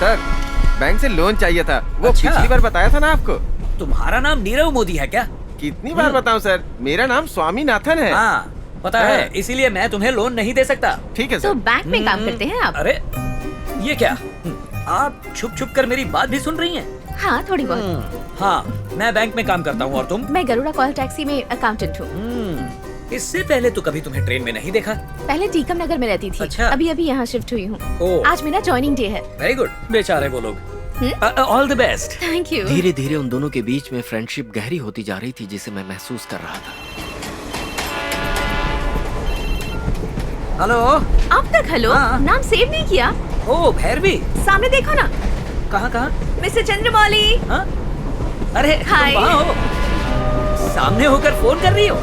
Speaker 15: सर, बैंक से लोन चाहिए था। वो
Speaker 9: अच्छा।
Speaker 15: पिछली बार बताया था ना आपको।
Speaker 9: तुम्हारा नाम नीरव मोदी है क्या?
Speaker 15: कितनी बार बताऊं सर, मेरा नाम स्वामीनाथन है।
Speaker 9: हाँ पता है, इसीलिए मैं तुम्हें लोन नहीं दे सकता।
Speaker 15: ठीक है सर।
Speaker 12: तो बैंक में काम करते हैं आप?
Speaker 9: अरे ये क्या? आप छुप छुप कर मेरी बात भी सुन रही हैं?
Speaker 12: हाँ, थोड़ी बहुत।
Speaker 9: हाँ, मैं बैंक में काम करता हूँ। और तुम?
Speaker 12: मैं गरुड़ा कॉल टैक्सी में अकाउंटेंट हूँ।
Speaker 9: इससे पहले तो कभी तुम्हें ट्रेन में नहीं देखा।
Speaker 8: पहले टीकम नगर में रहती थी।
Speaker 9: अच्छा।
Speaker 8: अभी अभी यहाँ शिफ्ट हुई हूँ।
Speaker 9: ओह।
Speaker 8: आज मेरा ज्वाइनिंग डे है।
Speaker 9: वेरी गुड, बेचारे वो लोग। All the best.
Speaker 8: Thank you.
Speaker 1: धीरे धीरे उन दोनों के बीच में फ्रेंडशिप गहरी होती जा रही थी, जिसे मैं महसूस कर रहा था।
Speaker 9: हेलो।
Speaker 8: अब तक हेलो? नाम सेव नहीं किया?
Speaker 9: ओ भैरवी,
Speaker 8: सामने देखो ना।
Speaker 9: कहाँ कहाँ?
Speaker 8: मिस्टर चंद्रमौली।
Speaker 9: अरे तुम
Speaker 8: हाय।
Speaker 9: वहाँ हो? सामने होकर फोन कर रही हो?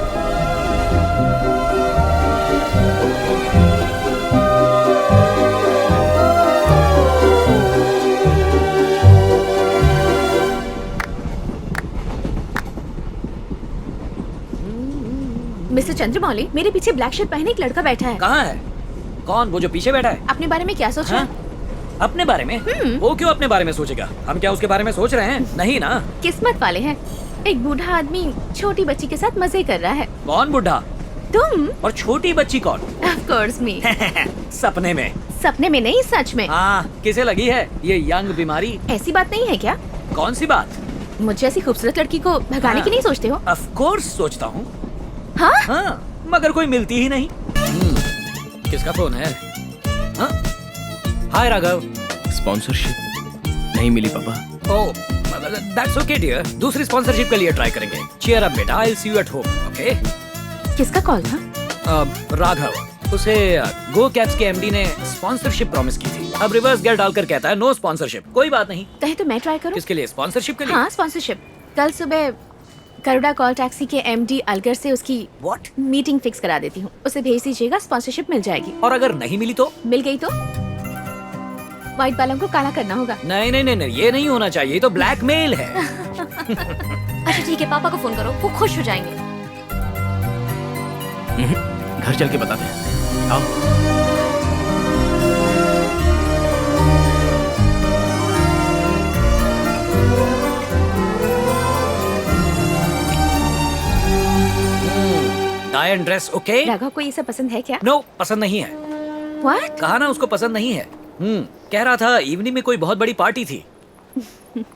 Speaker 8: मिस्टर चंद्रमौली, मेरे पीछे ब्लैक शर्ट पहने एक लड़का बैठा है।
Speaker 9: कहाँ है? कौन? वो जो पीछे बैठा है?
Speaker 8: अपने बारे में क्या सोच रहा है?
Speaker 9: अपने बारे में? वो क्यों अपने बारे में सोचेगा? हम क्या उसके बारे में सोच रहे हैं? नहीं ना।
Speaker 8: किस्मत वाले हैं। एक बूढ़ा आदमी छोटी बच्ची के साथ मजे कर रहा है।
Speaker 9: कौन बूढ़ा?
Speaker 8: तुम।
Speaker 9: और छोटी बच्ची कौन?
Speaker 8: ऑफ कोर्स मी।
Speaker 9: सपने में।
Speaker 8: सपने में नहीं, सच में।
Speaker 9: हाँ, किसे लगी है ये यंग बीमारी?
Speaker 8: ऐसी बात नहीं है क्या?
Speaker 9: कौन सी बात?
Speaker 8: मुझे ऐसी खूबसूरत लड़की को भगाने की नहीं सोचते हो?
Speaker 9: ऑफ कोर्स सोचता हूँ।
Speaker 8: हाँ?
Speaker 9: हाँ, मगर कोई मिलती ही नहीं। किसका फोन है? हाँ? हाय राघव।
Speaker 14: स्पॉन्सरशिप नहीं मिली पापा।
Speaker 9: ओह, दैट्स ओके डियर। दूसरी स्पॉन्सरशिप के लिए ट्राई करेंगे। चीयर अप बेटा, I will see you at home, okay?
Speaker 8: किसका कॉल था?
Speaker 9: राघव। उसे गो कैब्स के एमडी ने स्पॉन्सरशिप प्रॉमिस की थी। अब रिवर्स गियर डालकर कहता है नो स्पॉन्सरशिप। कोई बात नहीं।
Speaker 8: कहे तो मैं ट्राई करूं?
Speaker 9: किसके लिए? स्पॉन्सरशिप के लिए?
Speaker 8: हाँ, स्पॉन्सरशिप। कल सुबह गरुड़ा कॉल टैक्सी के एमडी अलगर से उसकी मीटिंग फिक्स करा देती हूँ। उसे भेज दीजिएगा, स्पॉन्सरशिप मिल जाएगी।
Speaker 9: और अगर नहीं मिली तो?
Speaker 8: मिल गई तो व्हाइट बालों को काला करना होगा।
Speaker 9: नहीं नहीं नहीं, ये नहीं होना चाहिए। ये तो ब्लैकमेल है।
Speaker 12: अच्छा ठीक है, पापा को फोन करो, वो खुश हो जाएंगे।
Speaker 14: घर चल के बताते हैं। आओ।
Speaker 9: Tie and dress okay?
Speaker 8: Raghav को ये सब पसंद है क्या?
Speaker 9: नो, पसंद नहीं है।
Speaker 8: What?
Speaker 9: कहा ना उसको पसंद नहीं है। कह रहा था इवनिंग में कोई बहुत बड़ी पार्टी थी।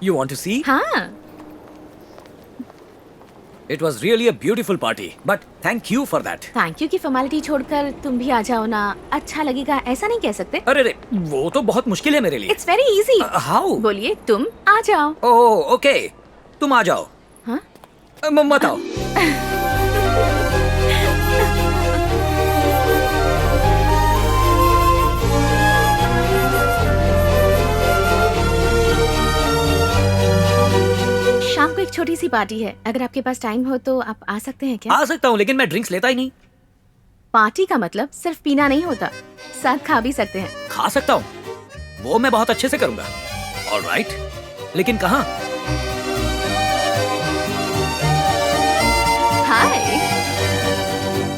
Speaker 9: You want to see?
Speaker 8: हाँ।
Speaker 9: It was really a beautiful party, but thank you for that.
Speaker 8: Thank you की फॉर्मेलिटी छोड़कर तुम भी आ जाओ ना, अच्छा लगेगा, ऐसा नहीं कह सकते?
Speaker 9: अरे रे, वो तो बहुत मुश्किल है मेरे लिए।
Speaker 8: It's very easy.
Speaker 9: हाउ?
Speaker 8: बोलिए, तुम आ जाओ।
Speaker 9: ओह ओके, तुम आ जाओ।
Speaker 8: हाँ?
Speaker 9: मत आओ।
Speaker 8: शाम को एक छोटी सी पार्टी है, अगर आपके पास टाइम हो तो आप आ सकते हैं क्या?
Speaker 9: आ सकता हूँ, लेकिन मैं ड्रिंक्स लेता ही नहीं।
Speaker 8: पार्टी का मतलब सिर्फ पीना नहीं होता, साथ खा भी सकते हैं।
Speaker 9: खा सकता हूँ, वो मैं बहुत अच्छे से करूंगा। ऑलराइट, लेकिन कहाँ?
Speaker 8: Hi.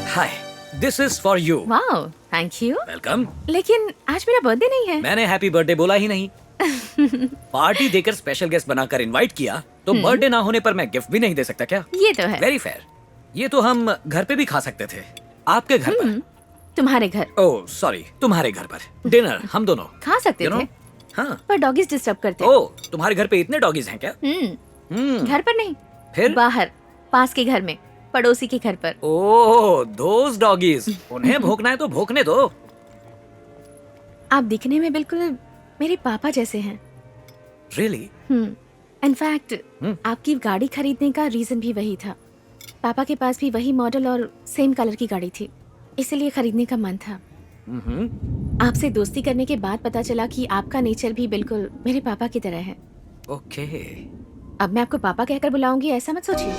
Speaker 9: Hi, this is for you.
Speaker 8: Wow, thank you.
Speaker 9: Welcome.
Speaker 8: लेकिन आज मेरा बर्थडे नहीं है।
Speaker 9: मैंने हैप्पी बर्थडे बोला ही नहीं। पार्टी देकर स्पेशल गेस्ट बनाकर इनवाइट किया, तो बर्थडे ना होने पर मैं गिफ्ट भी नहीं दे सकता क्या?
Speaker 8: ये तो है।
Speaker 9: Very fair. ये तो हम घर पे भी खा सकते थे, आपके घर पर।
Speaker 8: तुम्हारे घर?
Speaker 9: ओह सॉरी, तुम्हारे घर पर डिनर हम दोनों
Speaker 8: खा सकते थे।
Speaker 9: हाँ,
Speaker 8: पर डॉगीज डिस्टर्ब करते।
Speaker 9: ओह, तुम्हारे घर पे इतने डॉगीज हैं क्या?
Speaker 8: घर पर नहीं,
Speaker 9: फिर
Speaker 8: बाहर, पास के घर में, पड़ोसी के घर पर।
Speaker 9: ओह, दोस डॉगीज। उन्हें भौंकना है तो भौंकने दो।
Speaker 8: आप दिखने में बिल्कुल मेरे पापा जैसे हैं।
Speaker 9: रियली?
Speaker 8: इनफैक्ट आपकी गाड़ी खरीदने का रीजन भी वही था। पापा के पास भी वही मॉडल और सेम कलर की गाड़ी थी, इसीलिए खरीदने का मन था। आपसे दोस्ती करने के बाद पता चला कि आपका नेचर भी बिल्कुल मेरे पापा की तरह है।
Speaker 9: ओके।
Speaker 8: अब मैं आपको पापा कहकर बुलाऊंगी, ऐसा मत सोचिए।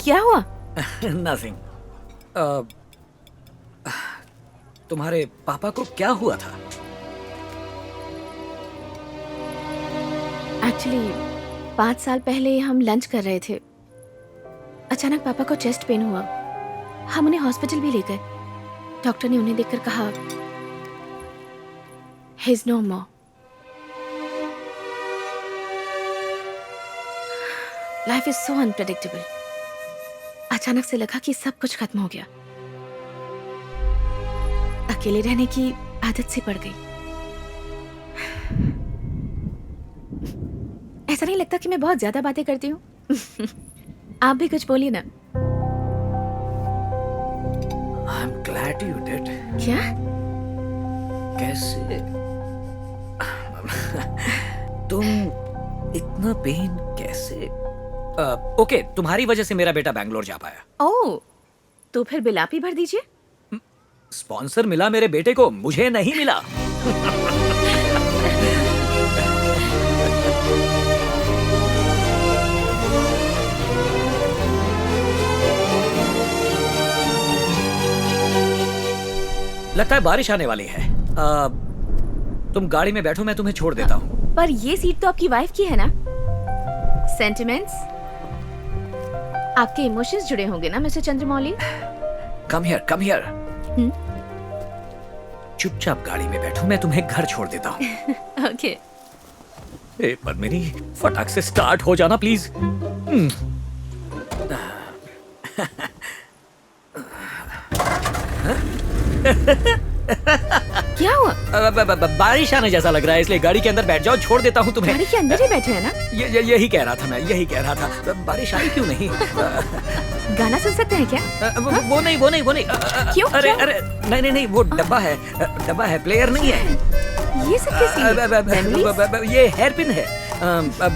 Speaker 8: क्या हुआ?
Speaker 9: नथिंग। तुम्हारे पापा को क्या हुआ था?
Speaker 8: एक्चुअली 5 साल पहले हम लंच कर रहे थे, अचानक पापा को चेस्ट पेन हुआ। हम उन्हें हॉस्पिटल भी ले गए। डॉक्टर ने उन्हें देखकर कहा, he is no more. Life is so unpredictable. अचानक से लगा कि सब कुछ खत्म हो गया। अकेले रहने की आदत सी पड़ गई। नहीं लगता कि मैं बहुत ज्यादा बातें करती हूँ? आप भी कुछ बोलिए ना।
Speaker 9: I'm glad you did.
Speaker 8: क्या?
Speaker 9: कैसे? तुम इतना पेन कैसे? ओके, तुम्हारी वजह से मेरा बेटा बैंगलोर जा पाया।
Speaker 8: ओह, तो फिर बिल आप ही भर दीजिए।
Speaker 9: स्पॉन्सर मिला मेरे बेटे को, मुझे नहीं मिला। लगता है बारिश आने वाली है। तुम गाड़ी में बैठो, मैं तुम्हें छोड़ देता हूँ।
Speaker 8: पर ये सीट तो आपकी वाइफ की है ना? सेंटिमेंट्स, आपके इमोशंस जुड़े होंगे ना mister Chandramouli?
Speaker 9: Come here, come here. चुपचाप गाड़ी में बैठो, मैं तुम्हें घर छोड़ देता हूँ।
Speaker 8: ओके।
Speaker 9: पद्मिनी, फटाक से स्टार्ट हो जाना प्लीज।
Speaker 8: क्या हुआ?
Speaker 9: बारिश आने जैसा लग रहा है, इसलिए गाड़ी के अंदर बैठ जाओ, छोड़ देता हूँ तुम्हें।
Speaker 8: गाड़ी के अंदर ही बैठे हैं ना?
Speaker 9: यही कह रहा था मैं, यही कह रहा था। बारिश आई क्यों नहीं?
Speaker 8: गाना सुन सकते हैं क्या?
Speaker 9: वो नहीं।
Speaker 8: क्यों?
Speaker 9: अरे नहीं, वो डब्बा है, प्लेयर नहीं है।
Speaker 8: ये सब किस?
Speaker 9: ये हेयर पिन है।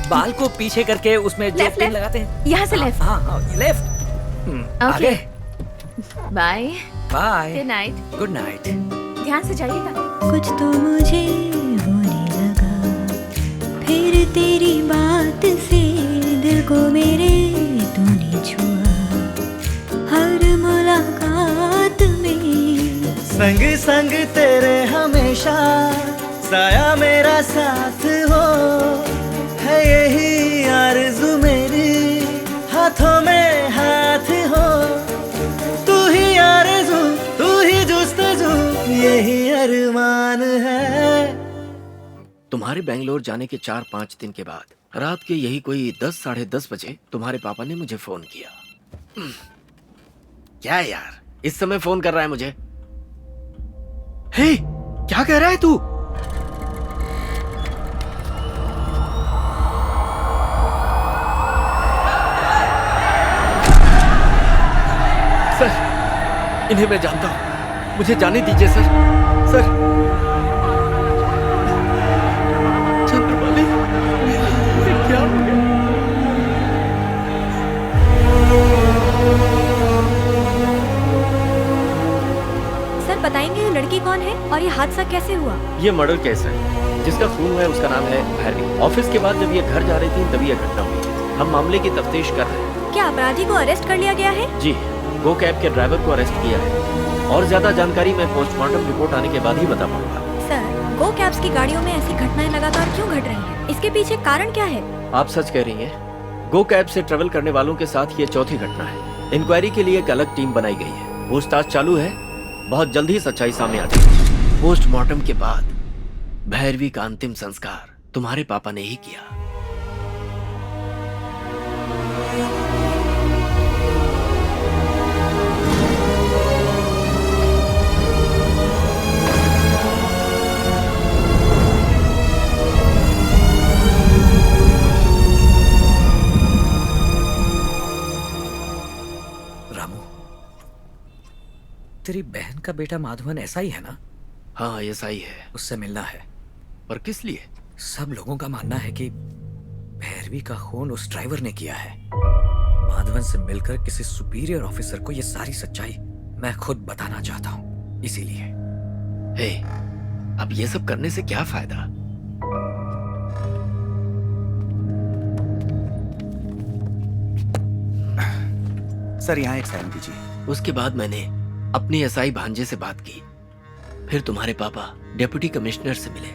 Speaker 9: बाल को पीछे करके उसमें जो पिन लगाते हैं।
Speaker 8: यहाँ से लेफ्ट।
Speaker 9: हाँ, left.
Speaker 8: Okay, bye
Speaker 9: bye,
Speaker 8: good night.
Speaker 9: Good night.
Speaker 8: ध्यान से जाइएगा।
Speaker 7: कुछ तो मुझे होने लगा, फिर तेरी बात से दिल को मेरे तूने छुआ। हर मुलाकात में
Speaker 16: संग संग तेरे हमेशा, साया मेरा साथ हो, है यही आरज़ू मेरी, हाथों में हाथ हो। तू ही आरज़ू, तू ही जुस्तजू, यही अरमान है।
Speaker 1: तुम्हारे बेंगलोर जाने के 4-5 दिन के बाद रात के यही कोई 10 साढ़े 10 बजे तुम्हारे पापा ने मुझे फोन किया। क्या यार, इस समय फोन कर रहा है मुझे? हे, क्या कह रहा है तू? सर, इन्हें मैं जानता हूं, मुझे जाने दीजिए सर। सर, चंद्रमौली, क्या हो गया?
Speaker 12: सर बताएंगे ये लड़की कौन है और ये हादसा कैसे हुआ?
Speaker 1: ये मर्डर केस है। जिसका खून हुआ है उसका नाम है भैरवी। ऑफिस के बाद जब ये घर जा रही थी तभी यह घटना हुई। हम मामले की तफ्तीश कर रहे हैं।
Speaker 12: क्या अपराधी को अरेस्ट कर लिया गया है?
Speaker 1: जी, गो कैब के ड्राइवर को अरेस्ट किया है। और ज्यादा जानकारी मैं पोस्टमार्टम रिपोर्ट आने के बाद ही बता पाऊंगा।
Speaker 12: सर, गो कैब्स की गाड़ियों में ऐसी घटनाएं लगातार क्यों घट रही हैं? इसके पीछे कारण क्या है?
Speaker 1: आप सच कह रही हैं। गो कैब से ट्रेवल करने वालों के साथ ये चौथी घटना है। इंक्वायरी के लिए एक अलग टीम बनाई गई है। पूछताछ चालू है, बहुत जल्द ही सच्चाई सामने आ जाएगी। पोस्टमार्टम के बाद भैरवी का अंतिम संस्कार तुम्हारे पापा ने ही किया।
Speaker 9: तेरी बहन का बेटा माधवन ऐसा ही है ना?
Speaker 1: हाँ, ऐसा ही है।
Speaker 9: उससे मिलना है।
Speaker 1: पर किस लिए?
Speaker 9: सब लोगों का मानना है कि भैरवी का खून उस ड्राइवर ने किया है। माधवन से मिलकर किसी सुपीरियर ऑफिसर को ये सारी सच्चाई मैं खुद बताना चाहता हूँ, इसीलिए।
Speaker 1: हे, अब ये सब करने से क्या फायदा?
Speaker 5: सर, यहाँ एक साइन कीजिए।
Speaker 1: उसके बाद मैंने अपनी एसआई भांजे से बात की। फिर तुम्हारे पापा डिप्टी कमिश्नर से मिले।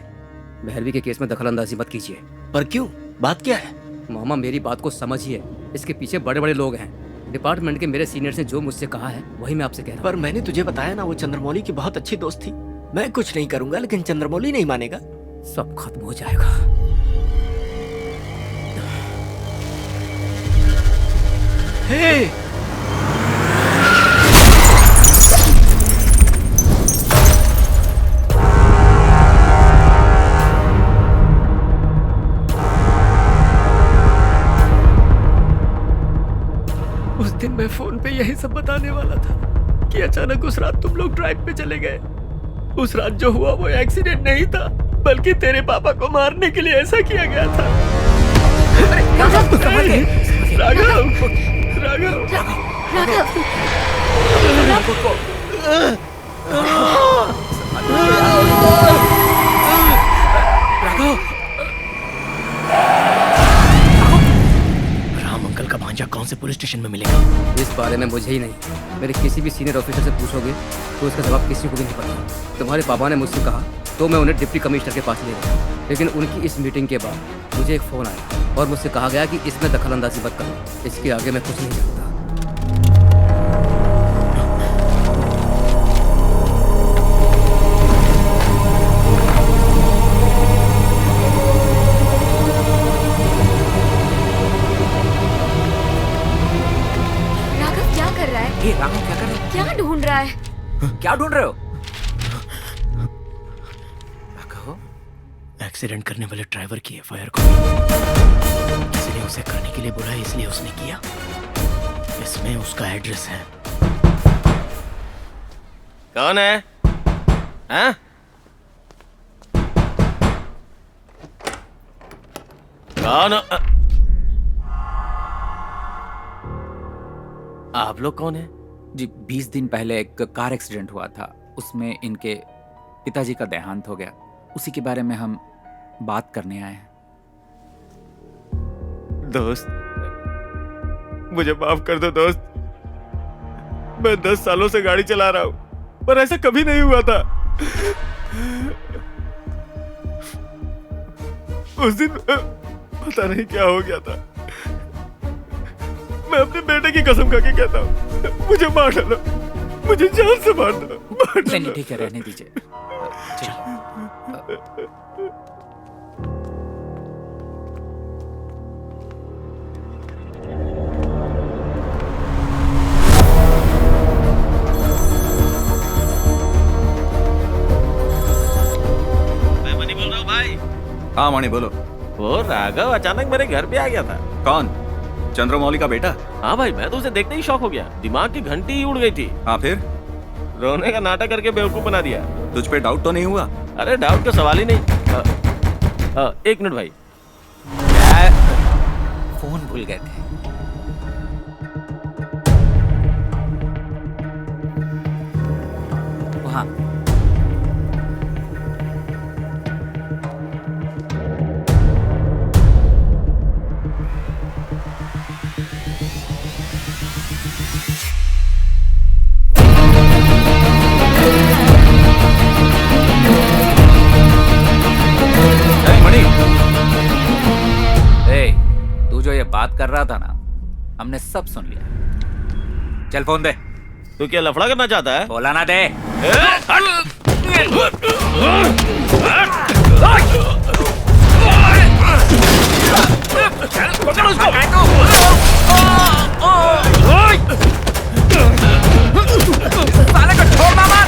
Speaker 13: भैरवी के केस में दखलंदाजी मत कीजिए।
Speaker 1: पर क्यों? बात क्या है?
Speaker 13: मामा, मेरी बात को समझिए। इसके पीछे बड़े बड़े लोग हैं। डिपार्टमेंट के मेरे सीनियर्स ने जो मुझसे कहा है वही मैं आपसे कह रहा हूँ।
Speaker 1: पर मैंने तुझे बताया ना, वो चंद्रमौली की बहुत अच्छी दोस्त थी। मैं कुछ नहीं करूंगा, लेकिन चंद्रमौली नहीं मानेगा।
Speaker 13: सब खत्म हो जाएगा।
Speaker 1: हे! कि अचानक उस रात तुम लोग ड्राइव पे चले गए। उस रात जो हुआ वो एक्सीडेंट नहीं था, बल्कि तेरे पापा को मारने के लिए ऐसा किया गया था। राघव, राघव,
Speaker 14: राम अंकल का भांजा कौन से पुलिस स्टेशन में मिलेगा?
Speaker 13: इस बारे में मुझे ही नहीं, मेरे किसी भी सीनियर ऑफिसर से पूछोगे तो इसका जवाब किसी को भी नहीं पता। तुम्हारे पापा ने मुझसे कहा तो मैं उन्हें डिप्टी कमिश्नर के पास ले गया, लेकिन उनकी इस मीटिंग के बाद मुझे एक फ़ोन आया और मुझसे कहा गया कि इसमें दखलंदाजी मत करो। इसके आगे मैं कुछ नहीं जानता।
Speaker 12: राघव क्या कर रहा है?
Speaker 11: ये राघव क्या कर रहा है?
Speaker 12: क्या ढूंढ रहा है?
Speaker 11: क्या ढूंढ रहे हो?
Speaker 14: एक्सीडेंट करने वाले ड्राइवर की एफआईआर को किसी ने उसे करने के लिए बुलाया, इसलिए उसने किया। इसमें उसका एड्रेस है।
Speaker 2: कौन है? हाँ? कौन? आप लोग कौन है?
Speaker 11: जी 20 दिन पहले एक कार एक्सीडेंट हुआ था, उसमें इनके पिताजी का देहांत हो गया। उसी के बारे में हम बात करने आए हैं।
Speaker 2: दोस्त, मुझे माफ कर दो दोस्त। मैं 10 सालों से गाड़ी चला रहा हूं, पर ऐसा कभी नहीं हुआ था। उस दिन पता नहीं क्या हो गया था। मैं अपने बेटे की कसम खा के कहता हूं, मुझे मार डालो, मुझे जान से मार दो।
Speaker 11: नहीं ठीक है, रहने दीजिए।
Speaker 2: मैं मनी बोल रहा हूँ भाई।
Speaker 5: हाँ मणि बोलो।
Speaker 2: वो राघव अचानक मेरे घर पे आ गया था।
Speaker 5: कौन? चंद्रमौली का बेटा?
Speaker 2: हाँ भाई, मैं तो उसे देखते ही शॉक हो गया। दिमाग की घंटी ही उड़ गई थी।
Speaker 5: हाँ फिर?
Speaker 2: रोने का नाटक करके बेवकूफ बना दिया।
Speaker 5: तुझ पे डाउट तो नहीं हुआ?
Speaker 2: अरे डाउट का सवाल ही नहीं। एक मिनट भाई,
Speaker 11: फोन भूल गए थे। वहाँ बात कर रहा था ना, हमने सब सुन लिया। चल फोन दे।
Speaker 2: तू क्या लफड़ा करना चाहता है?
Speaker 11: बोला ना दे। साले को छोड़ना मत।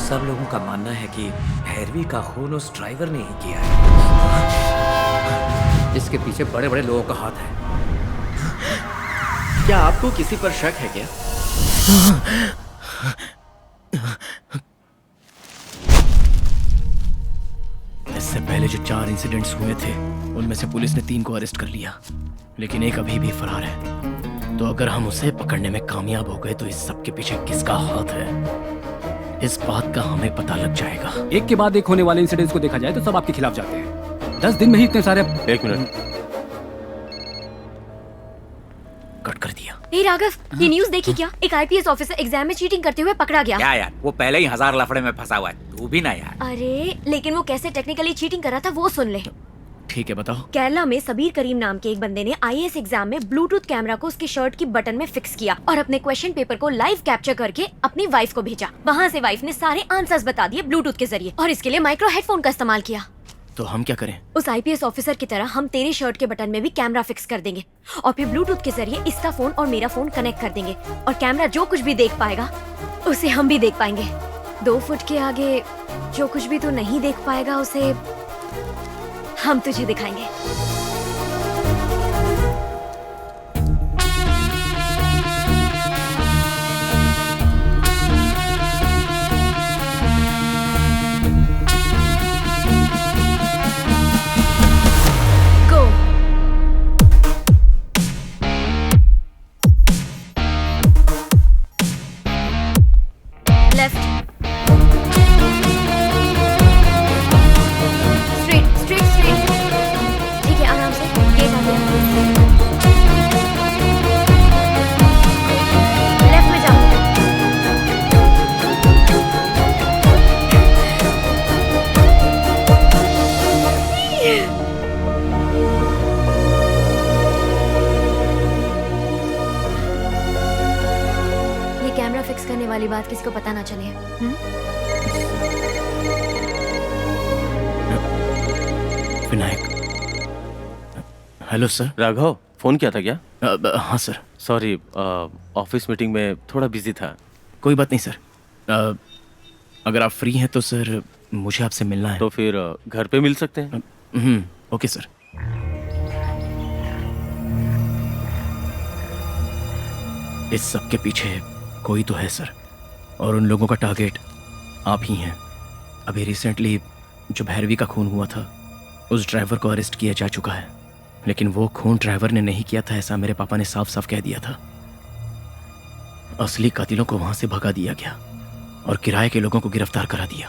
Speaker 9: सब लोगों का मानना है कि भैरवी का खून उस ड्राइवर ने ही किया है।
Speaker 13: इसके पीछे बड़े बड़े लोगों का हाथ है।
Speaker 1: क्या आपको किसी पर शक है क्या?
Speaker 14: इससे पहले जो 4 इंसिडेंट्स हुए थे उनमें से पुलिस ने 3 को अरेस्ट कर लिया, लेकिन एक अभी भी फरार है। तो अगर हम उसे पकड़ने में कामयाब हो गए तो इस सब के पीछे किसका हाथ है, इस बात का हमें पता लग जाएगा।
Speaker 4: एक के बाद एक होने वाले इंसिडेंट्स को देखा जाए तो सब आपके खिलाफ जाते हैं। 10 दिन में ही इतने सारे।
Speaker 2: 1 मिनट,
Speaker 14: कट कर दिया।
Speaker 12: ए राघव, ये न्यूज़ देखी क्या? एक आईपीएस ऑफिसर एग्जाम में चीटिंग करते हुए पकड़ा गया।
Speaker 11: क्या यार, वो पहले ही 1000 लफड़े में फंसा हुआ है, तू भी ना यार।
Speaker 12: अरे लेकिन वो कैसे टेक्निकली चीटिंग करा था वो सुन ले।
Speaker 14: ठीक है, बताओ।
Speaker 12: केरला में सबीर करीम नाम के एक बंदे ने आईएएस एग्जाम में ब्लूटूथ कैमरा को उसके शर्ट की बटन में फिक्स किया और अपने क्वेश्चन पेपर को लाइव कैप्चर करके अपनी वाइफ को भेजा। वहाँ से वाइफ ने सारे आंसर्स बता दिए ब्लूटूथ के जरिए, और इसके लिए माइक्रो हेडफोन का इस्तेमाल किया।
Speaker 14: तो हम क्या करें?
Speaker 12: उस आईपीएस ऑफिसर की तरह हम तेरे शर्ट के बटन में भी कैमरा फिक्स कर देंगे और फिर ब्लूटूथ के जरिए इसका फोन और मेरा फोन कनेक्ट कर देंगे, और कैमरा जो कुछ भी देख पाएगा उसे हम भी देख पाएंगे। 2 फुट के आगे जो कुछ भी तू नहीं देख पाएगा उसे हम तुझे दिखाएंगे। वाली बात किसी को पता ना चले।
Speaker 2: Vinayak. Hello sir. Raghav, phone किया था क्या?
Speaker 14: हाँ सर।
Speaker 2: सॉरी, ऑफिस मीटिंग में थोड़ा बिजी था।
Speaker 14: कोई बात नहीं सर। अगर आप फ्री हैं तो सर मुझे आपसे मिलना है।
Speaker 2: तो फिर घर पे मिल सकते हैं।
Speaker 14: Okay sir. इस सब के पीछे कोई तो है सर, और उन लोगों का टारगेट आप ही हैं। अभी रिसेंटली जो भैरवी का खून हुआ था उस ड्राइवर को अरेस्ट किया जा चुका है, लेकिन वो खून ड्राइवर ने नहीं किया था ऐसा मेरे पापा ने साफ साफ कह दिया था। असली कातिलों को वहां से भगा दिया गया और किराए के लोगों को गिरफ्तार करा दिया।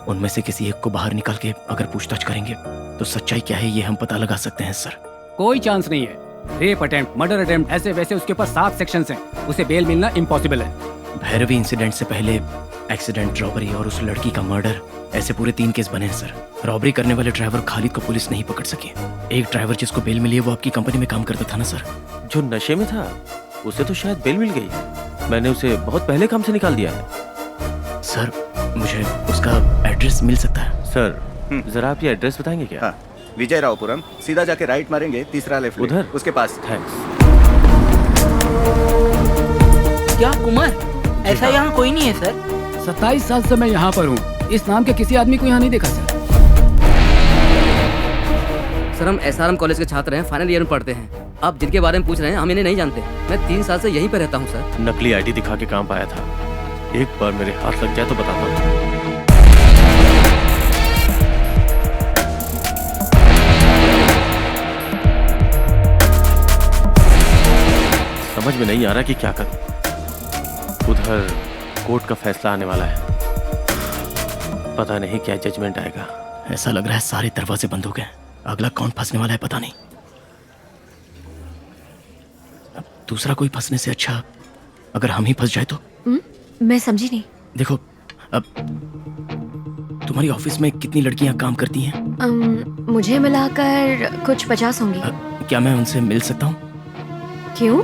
Speaker 14: उनमें से किसी एक को बाहर निकाल के अगर पूछताछ करेंगे तो सच्चाई क्या है ये हम पता लगा सकते हैं सर।
Speaker 4: कोई चांस नहीं है। रेप अटेम्प्ट, मर्डर अटेम्प्ट, ऐसे वैसे उसके ऊपर 7 सेक्शंस हैं। उसे बेल मिलना इम्पॉसिबल है।
Speaker 14: भैरवी इंसिडेंट से पहले एक्सीडेंट, रॉबरी और उस लड़की का मर्डर, ऐसे पूरे 3 केस बने हैं सर। रॉबरी करने वाले ड्राइवर खालिद को पुलिस नहीं पकड़ सकी। एक ड्राइवर जिसको बेल मिली है वो आपकी कंपनी में काम करता था ना सर?
Speaker 2: जो नशे में था उसे तो शायद बेल मिल गई। मैंने उसे बहुत पहले काम से निकाल दिया है।
Speaker 14: सर मुझे उसका एड्रेस मिल सकता है?
Speaker 2: सर जरा आप ये एड्रेस बताएंगे क्या?
Speaker 5: हाँ, विजय रावपुरम, सीधा जाके राइट मारेंगे, तीसरा लेफ्ट
Speaker 2: उधर
Speaker 5: उसके पास।
Speaker 2: थैंक्स।
Speaker 17: क्या कुमार, ऐसा यहाँ कोई नहीं है सर?
Speaker 4: 27 साल से मैं यहाँ पर हूँ। इस नाम के किसी आदमी को यहाँ नहीं देखा सर।
Speaker 13: सर हम SRM कॉलेज के छात्र हैं, फाइनल ईयर में पढ़ते हैं। आप जिनके बारे में पूछ रहे हैं हम इन्हें नहीं जानते। मैं 3 साल से यहीं पर रहता हूँ सर।
Speaker 2: नकली आईडी दिखा के काम पाया था। एक बार मेरे हाथ लग जाए तो बताता हूँ। समझ में नहीं आ रहा कि क्या करूं। उधर कोर्ट का फैसला आने वाला है, पता नहीं क्या जजमेंट आएगा।
Speaker 14: ऐसा लग रहा है सारे दरवाजे बंद हो गए। अगला कौन फंसने वाला है पता नहीं। अब दूसरा कोई फंसने से अच्छा अगर हम ही फंस जाए तो।
Speaker 12: मैं समझी नहीं।
Speaker 14: देखो, अब तुम्हारी ऑफिस में कितनी लड़कियां काम करती हैं?
Speaker 12: मुझे मिलाकर कुछ 50 होंगी।
Speaker 14: क्या मैं उनसे मिल सकता हूँ?
Speaker 12: क्यों?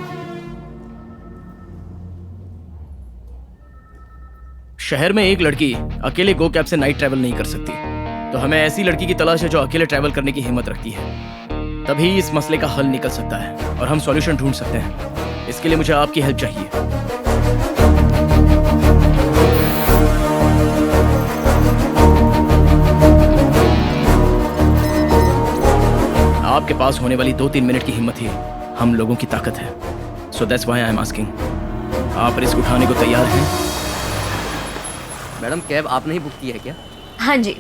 Speaker 14: शहर में एक लड़की अकेले गो कैब से नाइट ट्रैवल नहीं कर सकती, तो हमें ऐसी लड़की की तलाश है जो अकेले ट्रैवल करने की हिम्मत रखती है। तभी इस मसले का हल निकल सकता है और हम सॉल्यूशन ढूंढ सकते हैं। इसके लिए मुझे आपकी हेल्प चाहिए। आपके पास होने वाली 2-3 मिनट की हिम्मत ही हम लोगों की ताकत है। So that's why I am asking, आप रिस्क उठाने को तैयार हैं?
Speaker 13: मैडम कैब आपने ही बुक की है क्या?
Speaker 12: हाँ जी।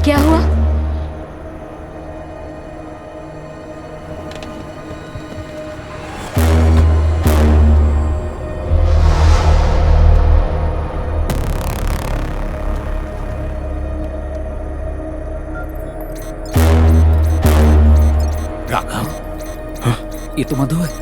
Speaker 12: क्या हुआ?
Speaker 11: राघव, ये तो मधु है।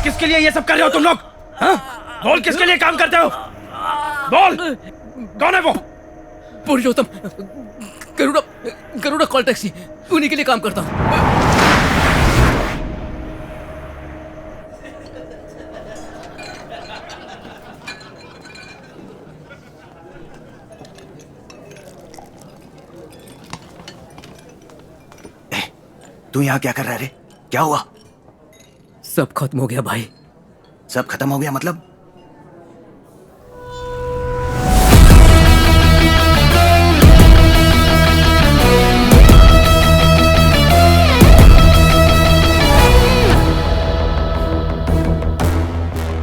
Speaker 14: किसके लिए ये सब कर रहे हो तुम लोग? हाँ? बोल, किसके लिए काम करते हो? बोल, कौन है वो?
Speaker 13: पुरुषोत्तम, गरुड़ा कॉल टैक्सी, उन्हीं के लिए काम करता हूँ।
Speaker 18: तू यहाँ क्या कर रहा है रे? क्या हुआ?
Speaker 13: सब खत्म हो गया भाई।
Speaker 18: सब खत्म हो गया मतलब?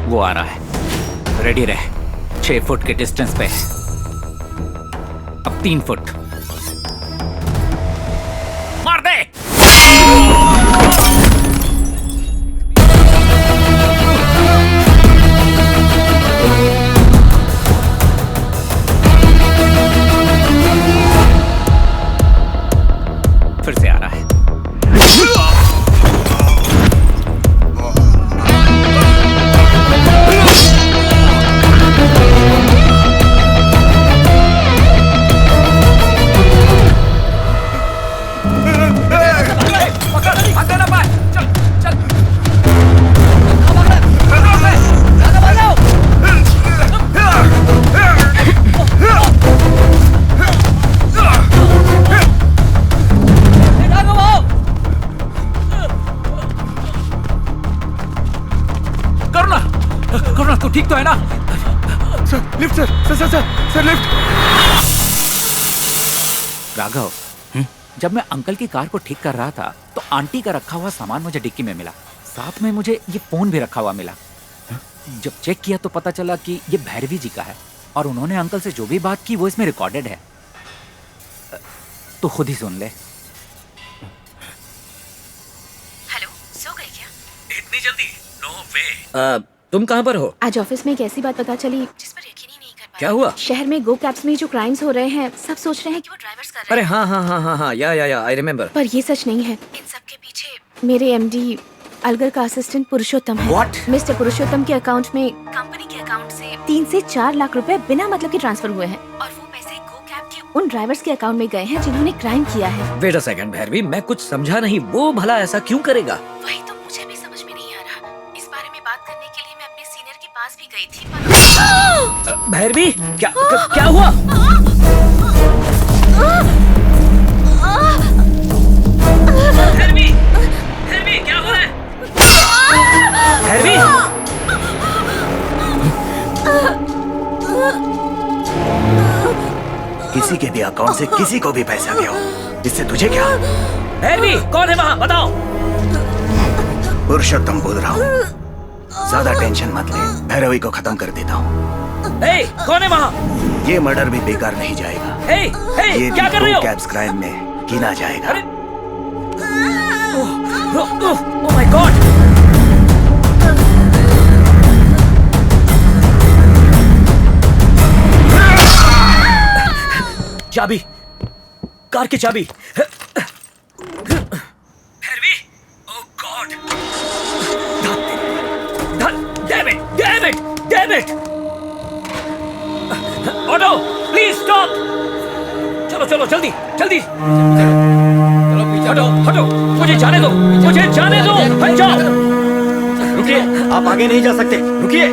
Speaker 11: वो आ रहा है, रेडी रहे। 6 फुट के डिस्टेंस पे, अब 3 फुट। मार दे। फिर से आ रहा है। करुणा, तू ठीक तो है ना?
Speaker 5: Sir lift, sir lift.
Speaker 11: Raghav, जब मैं अंकल की कार को ठीक कर रहा था तो आंटी का रखा हुआ सामान मुझे डिक्की में मिला। साथ में मुझे ये फोन भी रखा हुआ मिला। जब चेक किया तो पता चला कि ये भैरवी जी का है और उन्होंने अंकल से जो भी बात की वो इसमें रिकॉर्डेड है। तो खुद ही सुन ले।
Speaker 8: हेलो, सो गए क्या?
Speaker 9: इतनी जल्दी? नो वे। तुम कहाँ पर हो?
Speaker 8: आज ऑफिस में एक ऐसी बात पता चली जिस पर यकीन ही नहीं कर पाया।
Speaker 9: क्या हुआ?
Speaker 8: शहर में गो कैब्स में जो क्राइम्स हो रहे हैं, सब सोच रहे हैं कि वो ड्राइवर्स कर रहे हैं।
Speaker 9: अरे हाँ, या आई रिमेम्बर।
Speaker 8: पर ये सच नहीं है। इन सब के पीछे मेरे एमडी अलगर का असिस्टेंट पुरुषोत्तम है।
Speaker 18: What?
Speaker 8: मिस्टर पुरुषोत्तम के अकाउंट में कंपनी के अकाउंट से 3 से 4 लाख रुपए बिना मतलब के ट्रांसफर हुए हैं और वो पैसे गो कैब के उन ड्राइवर्स के अकाउंट में गए हैं जिन्होंने क्राइम किया है।
Speaker 9: वेट अ सेकंड भैरवी, मैं कुछ समझा नहीं। वो भला ऐसा क्यों करेगा?
Speaker 8: वही तो मुझे भी समझ में नहीं आ रहा। इस बारे में बात करने के लिए मैं अपने सीनियर के पास भी गई थी पर
Speaker 9: भैरवी क्या हुआ? भैरवी क्या हुआ है? भैरवी
Speaker 18: किसी के भी अकाउंट से किसी को भी पैसा गया हो, इससे तुझे क्या?
Speaker 9: भैरवी कौन है वहाँ, बताओ।
Speaker 18: पुरुषोत्तम बोल रहा हूँ, ज्यादा टेंशन मत ले, भैरवी को खत्म कर देता हूँ।
Speaker 9: कौन है वहाँ?
Speaker 18: ये मर्डर भी बेकार नहीं जाएगा। ये
Speaker 9: क्या कर रहे हो?
Speaker 18: कैब्स क्राइम में गिना जाएगा।
Speaker 9: Oh my god! चाबी, कार की चाबी। Bhairavi, oh god! Damn it! Auto, please stop! चलो जल्दी! हटो! मुझे जाने दो! हट जाओ!
Speaker 1: रुकिए, आप आगे नहीं जा सकते। रुकिए,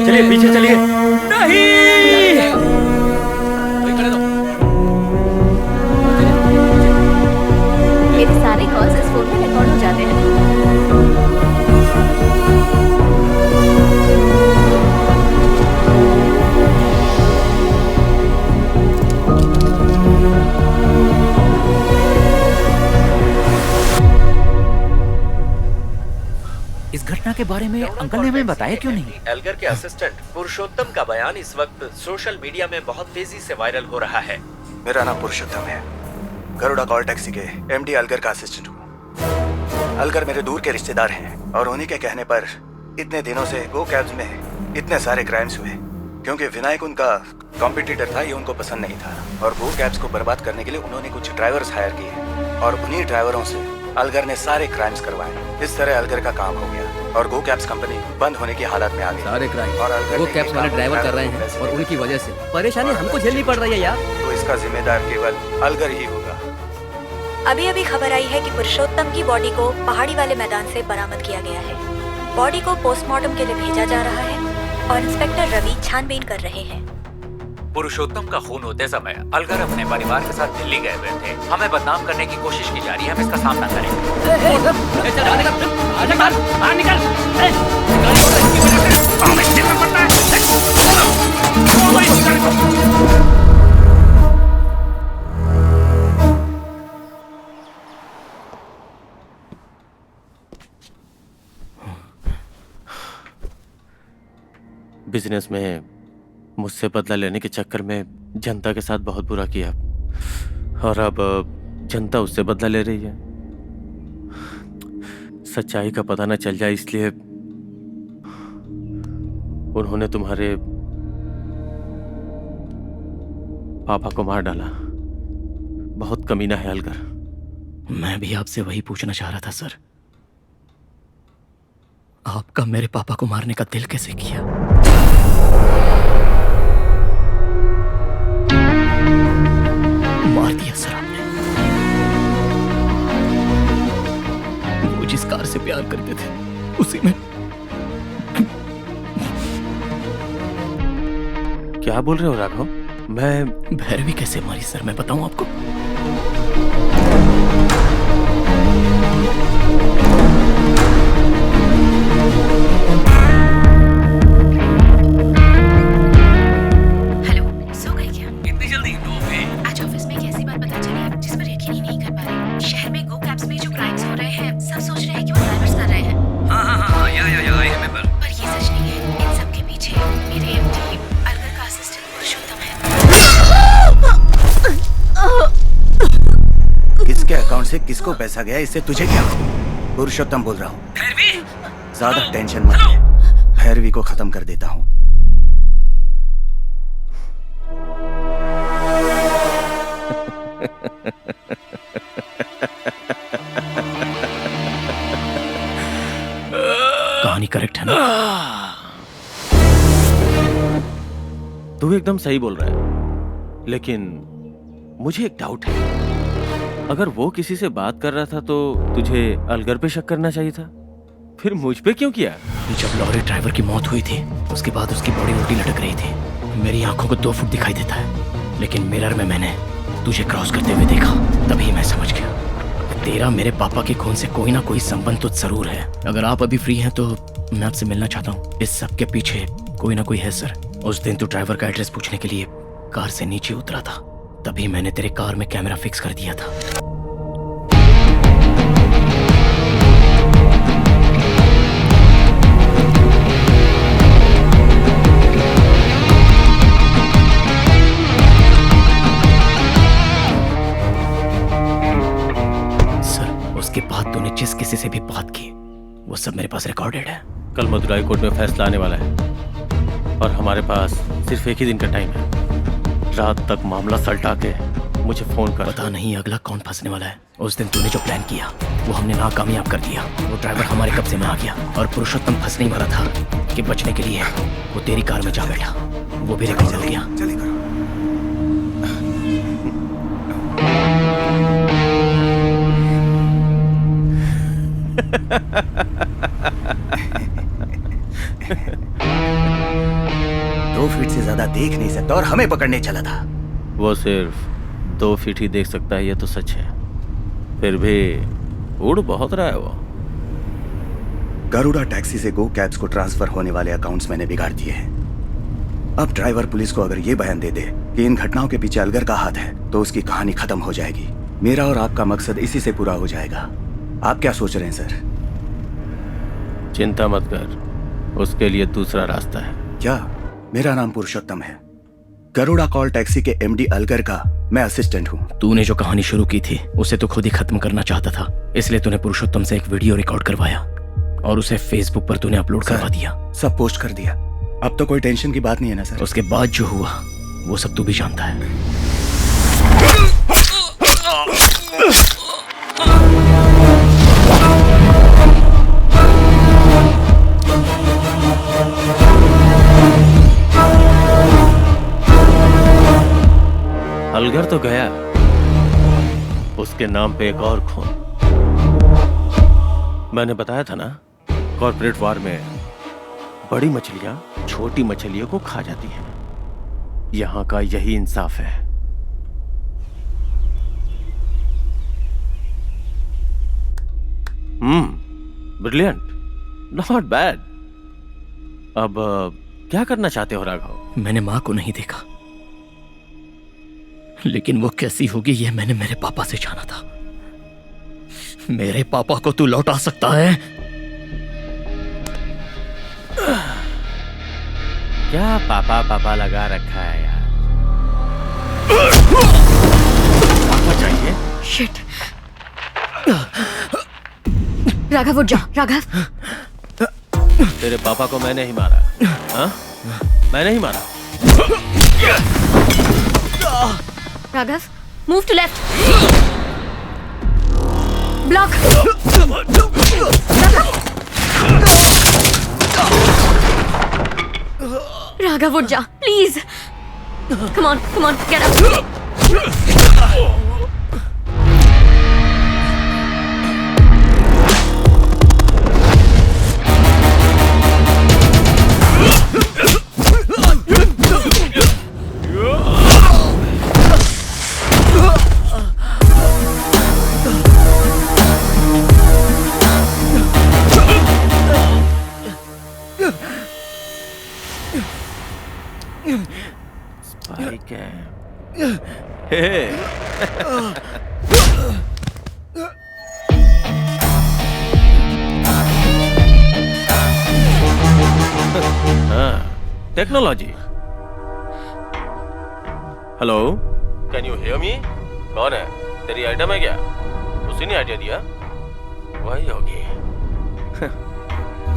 Speaker 1: चलिए पीछे चलिए।
Speaker 9: नहीं!
Speaker 8: मेरे सारे कॉल्स इस फोन में रिकॉर्ड हो जाते हैं।
Speaker 11: इस घटना के बारे में अंकल ने हमें बताया क्यों नहीं?
Speaker 1: एल्गर के असिस्टेंट पुरुषोत्तम का बयान इस वक्त सोशल मीडिया में बहुत तेजी से वायरल हो रहा है।
Speaker 18: मेरा नाम पुरुषोत्तम है, गरुड़ा कॉल टैक्सी के एमडी अलगर का असिस्टेंट हूँ। अलगर मेरे दूर के रिश्तेदार हैं और उन्हीं के कहने पर इतने दिनों से गो कैब्स में इतने सारे क्राइम्स हुए, क्योंकि विनायक उनका कॉम्पिटिटर था, ये उनको पसंद नहीं था और गो कैब्स को बर्बाद करने के लिए उन्होंने कुछ ड्राइवर्स हायर किए और उन्हीं ड्राइवरों से अलगर ने सारे क्राइम्स करवाए। इस तरह अलगर का काम हो गया और गो कैब्स कंपनी बंद होने की हालत में आ गई।
Speaker 13: सारे क्राइम
Speaker 18: और अलगर
Speaker 13: गो कैब्स वाले ड्राइवर कर रहे हैं और उनकी वजह से परेशानी हमको झेलनी पड़ रही है यार।
Speaker 18: तो इसका जिम्मेदार केवल अलगर ही होगा।
Speaker 19: अभी खबर आई है कि पुरुषोत्तम की बॉडी को पहाड़ी वाले मैदान से बरामद किया गया है। बॉडी को पोस्टमार्टम के लिए भेजा जा रहा है और इंस्पेक्टर रवि छानबीन कर रहे हैं।
Speaker 11: पुरुषोत्तम का खून होते समय अलगर अपने परिवार के साथ दिल्ली गए हुए थे। हमें बदनाम करने की कोशिश की जा रही है, हम इसका सामना करेंगे।
Speaker 2: बिजनेस में मुझसे बदला लेने के चक्कर में जनता के साथ बहुत बुरा किया और अब जनता उससे बदला ले रही है। सच्चाई का पता न चल जाए इसलिए उन्होंने तुम्हारे पापा को मार डाला। बहुत कमीना है अलगर।
Speaker 14: मैं भी आपसे वही पूछना चाह रहा था सर, आपका मेरे पापा को मारने का दिल कैसे किया? मार दिया सर आपने। वो जिस कार से प्यार करते थे उसी में।
Speaker 2: क्या बोल रहे हो राघव? मैं
Speaker 14: भैरवी कैसे मारी सर, मैं बताऊं आपको?
Speaker 18: से किसको पैसा गया इससे तुझे क्या? पुरुषोत्तम बोल रहा हूँ। ज्यादा टेंशन मत ले, भैरवी को खत्म कर देता हूँ।
Speaker 14: कहानी करेक्ट है ना?
Speaker 2: तू एकदम सही बोल रहा है, लेकिन मुझे एक डाउट है। अगर वो किसी से बात कर रहा था तो तुझे अलगर पे शक करना चाहिए था, फिर मुझ पे क्यों किया?
Speaker 14: जब लॉरी ड्राइवर की मौत हुई थी उसके बाद उसकी बॉडी उल्टी लटक रही थी। मेरी आंखों को 2 फुट दिखाई देता है, लेकिन मिरर में मैंने तुझे क्रॉस करते हुए देखा। तभी मैं समझ गया कि तेरा मेरे पापा के खून से कोई ना कोई संबंध तो जरूर है। अगर आप अभी फ्री हैं तो मैं आपसे मिलना चाहता हूँ। इस सब के पीछे कोई ना कोई है सर। उस दिन तू ड्राइवर का एड्रेस पूछने के लिए कार से नीचे उतरा था, तभी मैंने तेरे कार में कैमरा फिक्स कर दिया था। सर, उसके बाद तूने जिस किसी से भी बात की वो सब मेरे पास रिकॉर्डेड है।
Speaker 2: कल मदुराई कोर्ट में फैसला आने वाला है और हमारे पास सिर्फ एक ही दिन का टाइम है। रात तक मामला सलटा के मुझे फोन कर।
Speaker 14: पता नहीं अगला कौन फंसने वाला है। उस दिन तूने जो प्लान किया वो हमने नाकामयाब कर दिया। वो ड्राइवर हमारे कब्जे में आ गया और पुरुषोत्तम फंसने ही वाला था कि बचने के लिए वो तेरी कार में जा बैठा। वो भी रिकॉर्ड हो गया।
Speaker 18: दो फीट से ज्यादा देख नहीं सकता और हमें पकड़ने चला था।
Speaker 2: वो सिर्फ 2 फीट ही देख सकता है, ये तो सच है। फिर भी उड़ बहुत रहा है वो।
Speaker 18: गरुड़ा टैक्सी से गो कैब्स को ट्रांसफर होने वाले अकाउंट्स मैंने बिगाड़ दिए हैं। अब ड्राइवर पुलिस को अगर ये बयान दे दे कि इन घटनाओं के पीछे अलगर का हाथ है तो उसकी कहानी खत्म हो जाएगी। मेरा और आपका मकसद इसी से पूरा हो जाएगा। आप क्या सोच रहे हैं सर?
Speaker 2: चिंता मत कर, उसके लिए दूसरा रास्ता है।
Speaker 18: क्या? मेरा नाम पुरुषोत्तम है। गरुड़ा कॉल टैक्सी के एमडी अलगर का मैं असिस्टेंट हूँ।
Speaker 14: तूने जो कहानी शुरू की थी उसे तो खुद ही खत्म करना चाहता था, इसलिए तूने पुरुषोत्तम से एक वीडियो रिकॉर्ड करवाया और उसे फेसबुक पर तूने अपलोड करवा दिया।
Speaker 18: सब पोस्ट कर दिया। अब तो कोई टेंशन की बात नहीं है ना सर?
Speaker 14: उसके बाद जो हुआ वो सब तू भी जानता है।
Speaker 2: अलगर तो गया, उसके नाम पे एक और खून। मैंने बताया था ना, कॉर्पोरेट वार में बड़ी मछलियां छोटी मछलियों को खा जाती हैं। यहां का यही इंसाफ है। Brilliant, not bad. अब क्या करना चाहते हो राघव?
Speaker 14: मैंने मां को नहीं देखा, लेकिन वो कैसी होगी ये मैंने मेरे पापा से जाना था। मेरे पापा को तू लौटा सकता है?
Speaker 2: क्या पापा पापा लगा रखा है यार? पापा चाहिए?
Speaker 12: शिट। राघव उठ जा। राघव,
Speaker 2: तेरे पापा को मैंने ही मारा। हाँ? मैंने ही मारा।
Speaker 12: Raghav, move to left. Block. Raghav उठ जा please. Come on get up.
Speaker 2: Spike है। हे। हाँ, technology. Hello, can you hear me? कौन है? तेरी आइटम है क्या? उसी ने आइडिया दिया? वही होगी।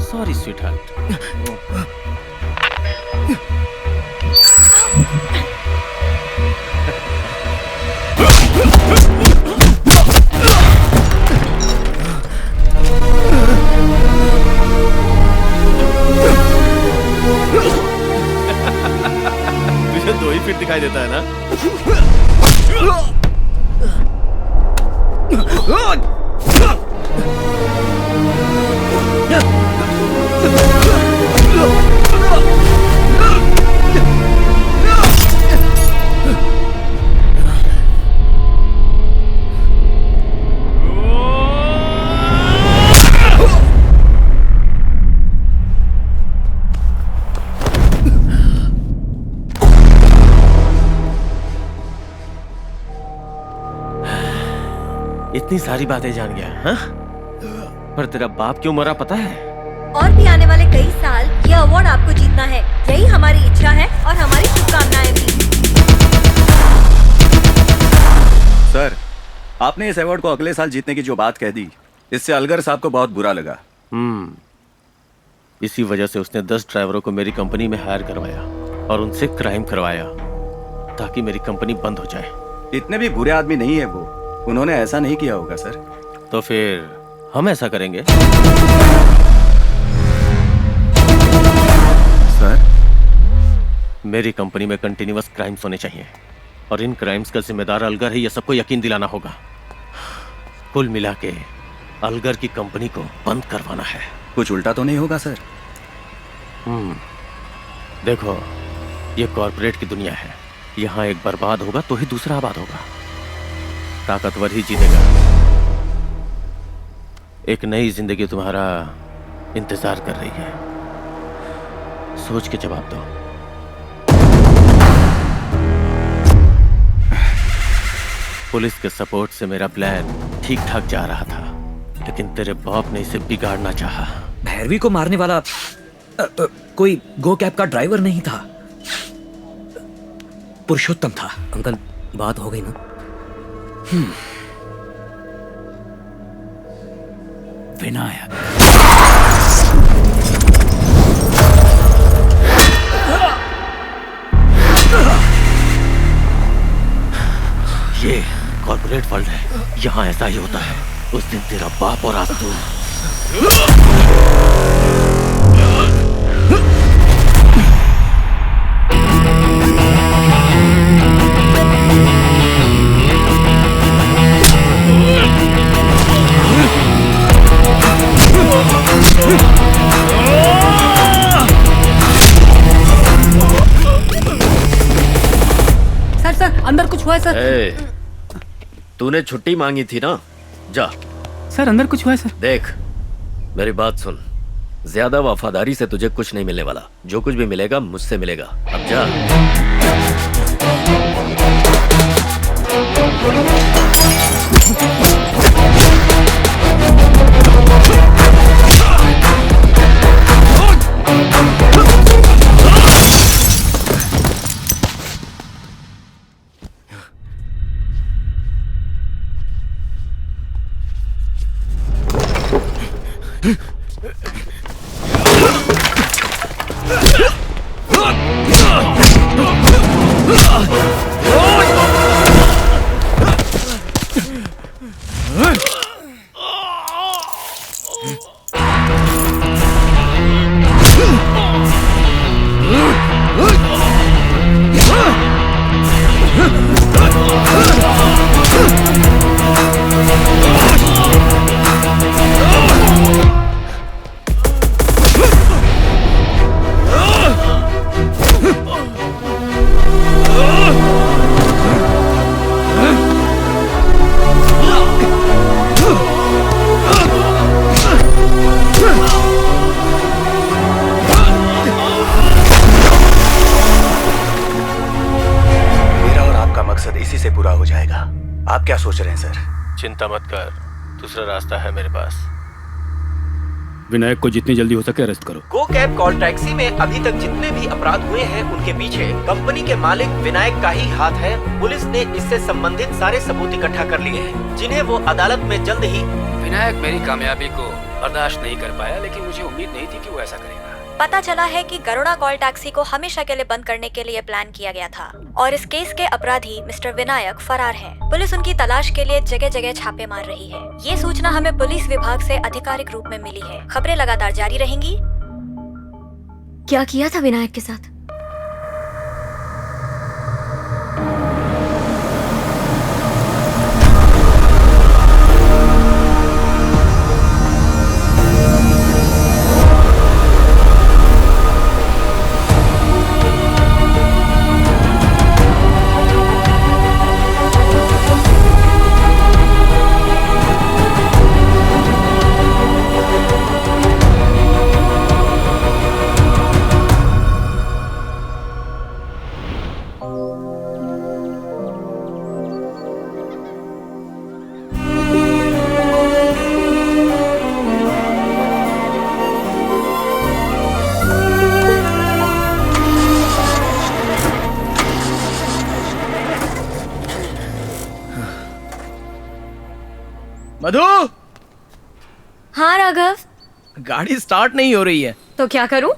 Speaker 2: Sorry sweet heart. तुझे 2 ही फीट दिखाई देता है ना? इतनी सारी बातें जान गया, हाँ? पर तेरा बाप क्यों मरा पता है?
Speaker 3: और भी आने वाले कई साल ये अवार्ड आपको जीतना है, यही हमारी इच्छा है और हमारी शुभकामनाएं भी।
Speaker 5: सर, आपने इस अवार्ड को अगले साल जीतने की जो बात कह दी, इससे अलगर साहब को बहुत बुरा लगा।
Speaker 2: इसी वजह से उसने 10 ड्राइवरों को मेरी कंपनी में हायर करवाया और उनसे क्राइम करवाया ताकि मेरी कंपनी बंद हो जाए।
Speaker 5: इतने भी बुरे आदमी नहीं है वो, उन्होंने ऐसा नहीं किया होगा सर।
Speaker 2: तो फिर हम ऐसा करेंगे?
Speaker 5: सर,
Speaker 2: मेरी कंपनी में कंटिन्यूअस क्राइम्स होने चाहिए और इन क्राइम्स का जिम्मेदार अलगर है, यह सबको यकीन दिलाना होगा। कुल मिला के अलगर की कंपनी को बंद करवाना है।
Speaker 5: कुछ उल्टा तो नहीं होगा सर?
Speaker 2: देखो, ये कॉर्पोरेट की दुनिया है, यहाँ एक बर्बाद होगा तो ही दूसरा आबाद होगा। ताकतवर ही जीतेगा। एक नई जिंदगी तुम्हारा इंतजार कर रही है, सोच के जवाब दो। पुलिस के सपोर्ट से मेरा प्लान ठीक ठाक जा रहा था, लेकिन तेरे बाप ने इसे बिगाड़ना चाहा।
Speaker 9: भैरवी को मारने वाला कोई गो कैब का ड्राइवर नहीं था, पुरुषोत्तम था।
Speaker 13: अंकल, बात हो गई ना?
Speaker 9: विनायक।
Speaker 2: ये कॉर्पोरेट वर्ल्ड है, यहाँ ऐसा ही होता है। उस दिन तेरा बाप और आज तू।
Speaker 17: सर अंदर कुछ हुआ है सर।
Speaker 1: तूने छुट्टी मांगी थी ना, जा।
Speaker 17: सर अंदर कुछ हुआ है सर।
Speaker 1: देख, मेरी बात सुन, ज्यादा वफादारी से तुझे कुछ नहीं मिलने वाला। जो कुछ भी मिलेगा मुझसे मिलेगा। अब जा।
Speaker 18: इसी से पूरा हो जाएगा। आप क्या सोच रहे हैं सर?
Speaker 2: चिंता मत कर, दूसरा रास्ता है मेरे पास।
Speaker 4: विनायक को जितनी जल्दी हो सके अरेस्ट करो।
Speaker 1: गो कैब कॉल टैक्सी में अभी तक जितने भी अपराध हुए हैं उनके पीछे कंपनी के मालिक विनायक का ही हाथ है। पुलिस ने इससे संबंधित सारे सबूत इकट्ठा कर लिए हैं, जिन्हें वो अदालत में जल्द ही।
Speaker 4: विनायक मेरी कामयाबी को बर्दाश्त नहीं कर पाया, लेकिन मुझे उम्मीद नहीं थी कि वो ऐसा करेगा।
Speaker 19: पता चला है कि गरुड़ा कॉल टैक्सी को हमेशा के लिए बंद करने के लिए प्लान किया गया था और इस केस के अपराधी मिस्टर विनायक फरार हैं। पुलिस उनकी तलाश के लिए जगह जगह छापे मार रही है। ये सूचना हमें पुलिस विभाग से आधिकारिक रूप में मिली है। खबरें लगातार जारी रहेंगी।
Speaker 12: क्या किया था विनायक के साथ?
Speaker 14: मधु,
Speaker 12: हाँ राघव,
Speaker 14: गाड़ी स्टार्ट नहीं हो रही है।
Speaker 12: तो क्या करूं?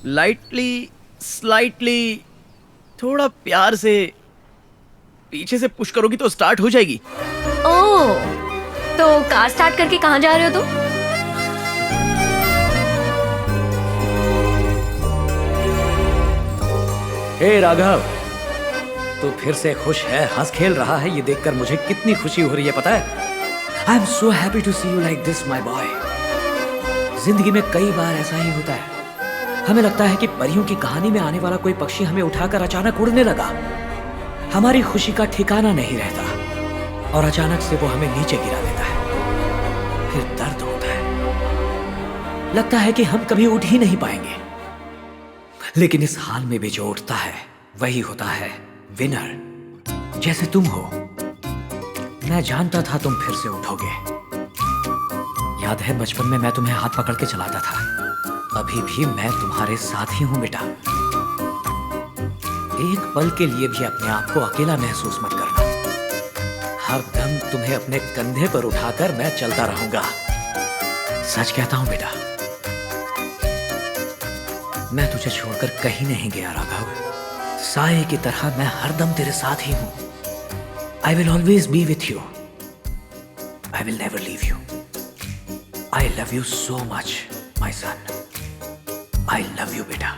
Speaker 14: लाइटली स्लाइटली थोड़ा प्यार से पीछे से पुश करोगी तो स्टार्ट हो जाएगी।
Speaker 12: ओह, तो कार स्टार्ट करके कहाँ जा रहे हो तुम?
Speaker 9: हे राघव, तू फिर से खुश है, हंस खेल रहा है, ये देखकर मुझे कितनी खुशी हो रही है पता है। I am so happy to see you like this my boy. जिंदगी में कई बार ऐसा ही होता है, हमें लगता है कि परियों की कहानी में आने वाला कोई पक्षी हमें उठाकर अचानक उड़ने लगा। हमारी खुशी का ठिकाना नहीं रहता और अचानक से वो हमें नीचे गिरा देता है। फिर दर्द होता है, लगता है कि हम कभी उठ ही नहीं पाएंगे। लेकिन इस हाल में भी जो उठता है वही होता है विनर। जैसे तुम हो, मैं जानता था तुम फिर से उठोगे। याद है बचपन में मैं तुम्हें हाथ पकड़ के चलाता था, अभी भी मैं तुम्हारे साथ ही हूं बेटा। एक पल के लिए भी अपने आप को अकेला महसूस मत करना। हर दम तुम्हें अपने कंधे पर उठाकर मैं चलता रहूंगा। सच कहता हूं बेटा, मैं तुझे छोड़कर कहीं नहीं गया राघव। साये की तरह मैं हरदम तेरे साथ ही हूं। I will always be with you. I will never leave you. I love you so much my son. I love you बेटा।